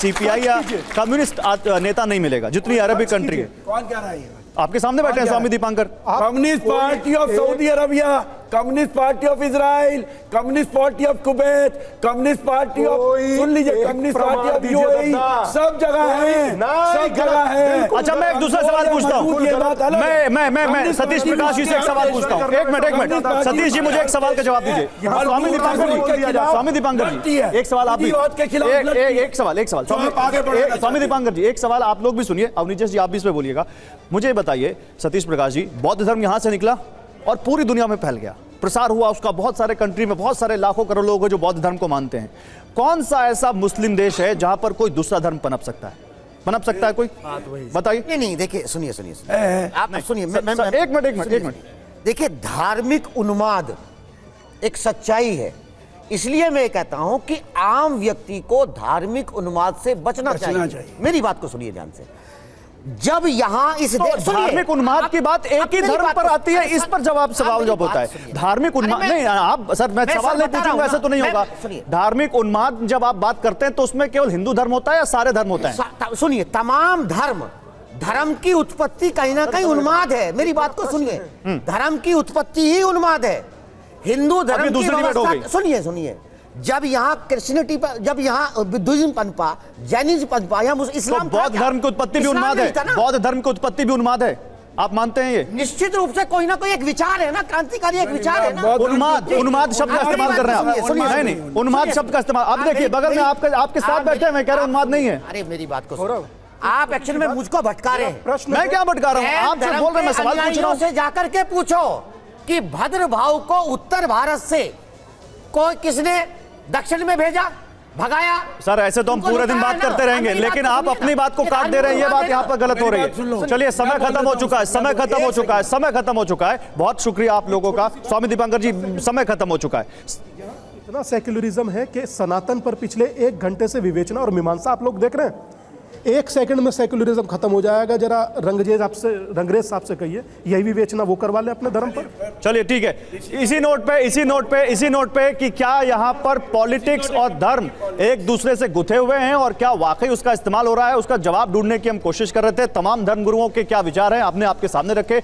सीपीआई या कम्युनिस्ट नेता नहीं मिलेगा, जितनी अरबिक कंट्री है। कौन कह रहा है? आपके सामने बैठे हैं Swami Dipankar. Communist party of Saudi Arabia, communist party of Israel, communist party of Kuwait, communist party of, सुन लीजिए, कम्युनिस्ट पार्टी ऑफ यूएई, सब जगह है। अच्छा मैं एक दूसरा सवाल पूछता हूँ, मैं सतीश प्रकाश जी से एक सवाल पूछता हूँ। एक मिनट सतीश जी, मुझे एक सवाल का जवाब दीजिए। स्वामी दीपांकर जी एक सवाल आप भी, एक सवाल स्वामी दीपांकर जी एक सवाल आप लोग भी सुनिए, अवनीश जी आप भी इसमें बोलिएगा। मुझे बताइए सतीश प्रकाश जी, बौद्ध धर्म यहां से निकला और पूरी दुनिया में फैल गया, प्रसार हुआ उसका, बहुत सारे कंट्री में बहुत सारे लाखों करोड़ लोग हैं जो बौद्ध धर्म को मानते हैं। कौन सा ऐसा मुस्लिम देश है जहां पर कोई दूसरा धर्म पनप सकता है? कोई बताइए। नहीं देखिए, सुनिए आप सुनिए, एक मिनट। देखिए धार्मिक उन्माद एक सच्चाई है इसलिए मैं कहता हूं कि आम व्यक्ति को धार्मिक उन्माद से बचना चाहिए। मेरी बात को सुनिए ध्यान से। जब यहां इस धार्मिक उन्माद की बात एक ही धर्म पर आती है, इस पर जवाब सवाल जब होता है धार्मिक उन्माद नहीं, आप सर मैं सवाल नहीं पूछूंगा, ऐसा तो नहीं होगा। धार्मिक उन्माद जब आप बात करते हैं तो उसमें केवल हिंदू धर्म होता है या सारे धर्म होते हैं? सुनिए, तमाम धर्म की उत्पत्ति कहीं ना कहीं उन्माद है। मेरी बात को सुनिए, धर्म की उत्पत्ति ही उन्माद है। हिंदू धर्म की व्यवस्था, सुनिए, जब यहाँ क्रिश्चियनिटी पर, जब यहाँ बुद्धिज्म पनपा, जैनिज्म पनपा, यहाँ इस्लाम, बौद्ध धर्म की उत्पत्ति भी उन्माद है, बौद्ध धर्म की उत्पत्ति भी उन्माद है, आप मानते हैं ये? निश्चित रूप से कोई ना कोई एक विचार है ना, क्रांतिकारी एक विचार है ना। उन्माद शब्द का इस्तेमाल कर रहे हैं आप? नहीं, उन्माद शब्द का इस्तेमाल, आप देखिए बगल में आपके साथ बैठे हैं, मैं कह रहा हूं उन्माद नहीं है। अरे मेरी बात को सुनो, आप एक्चुअल में मुझको भटका रहे हैं। मैं क्या भटका रहा हूं? आप जो बोल रहे हैं मैं सवाल पूछ रहा हूं। से जाकर के पूछो कि भद्रभाव को उत्तर भारत से कोई किसने दक्षिण में भेजा, भगाया? सर ऐसे तो हम पूरे दिन बात करते रहेंगे, लेकिन आप अपनी बात को काट दे रहे हैं, ये बात यहाँ पर गलत हो रही है। चलिए समय खत्म हो चुका है, समय खत्म हो चुका है। बहुत शुक्रिया आप लोगों का। स्वामी दीपांकर जी, समय खत्म हो चुका है। इतना सेक्युलरिज्म है कि सनातन पर पिछले 1 घंटे से विवेचना और मीमांसा आप लोग देख रहे हैं। 1 सेकंड में सेक्युलरिज्म खत्म हो जाएगा। जरा रंगरेज साहब से कहिए, यही विवेचना वो करवा ले अपने धर्म पर। चलिए ठीक है, इसी नोट पे कि क्या यहाँ पर पॉलिटिक्स और धर्म एक दूसरे से गुथे हुए हैं और क्या वाकई उसका इस्तेमाल हो रहा है, उसका जवाब ढूंढने की हम कोशिश कर रहे थे। तमाम धर्मगुरुओं के क्या विचार हैं आपने आपके सामने रखे।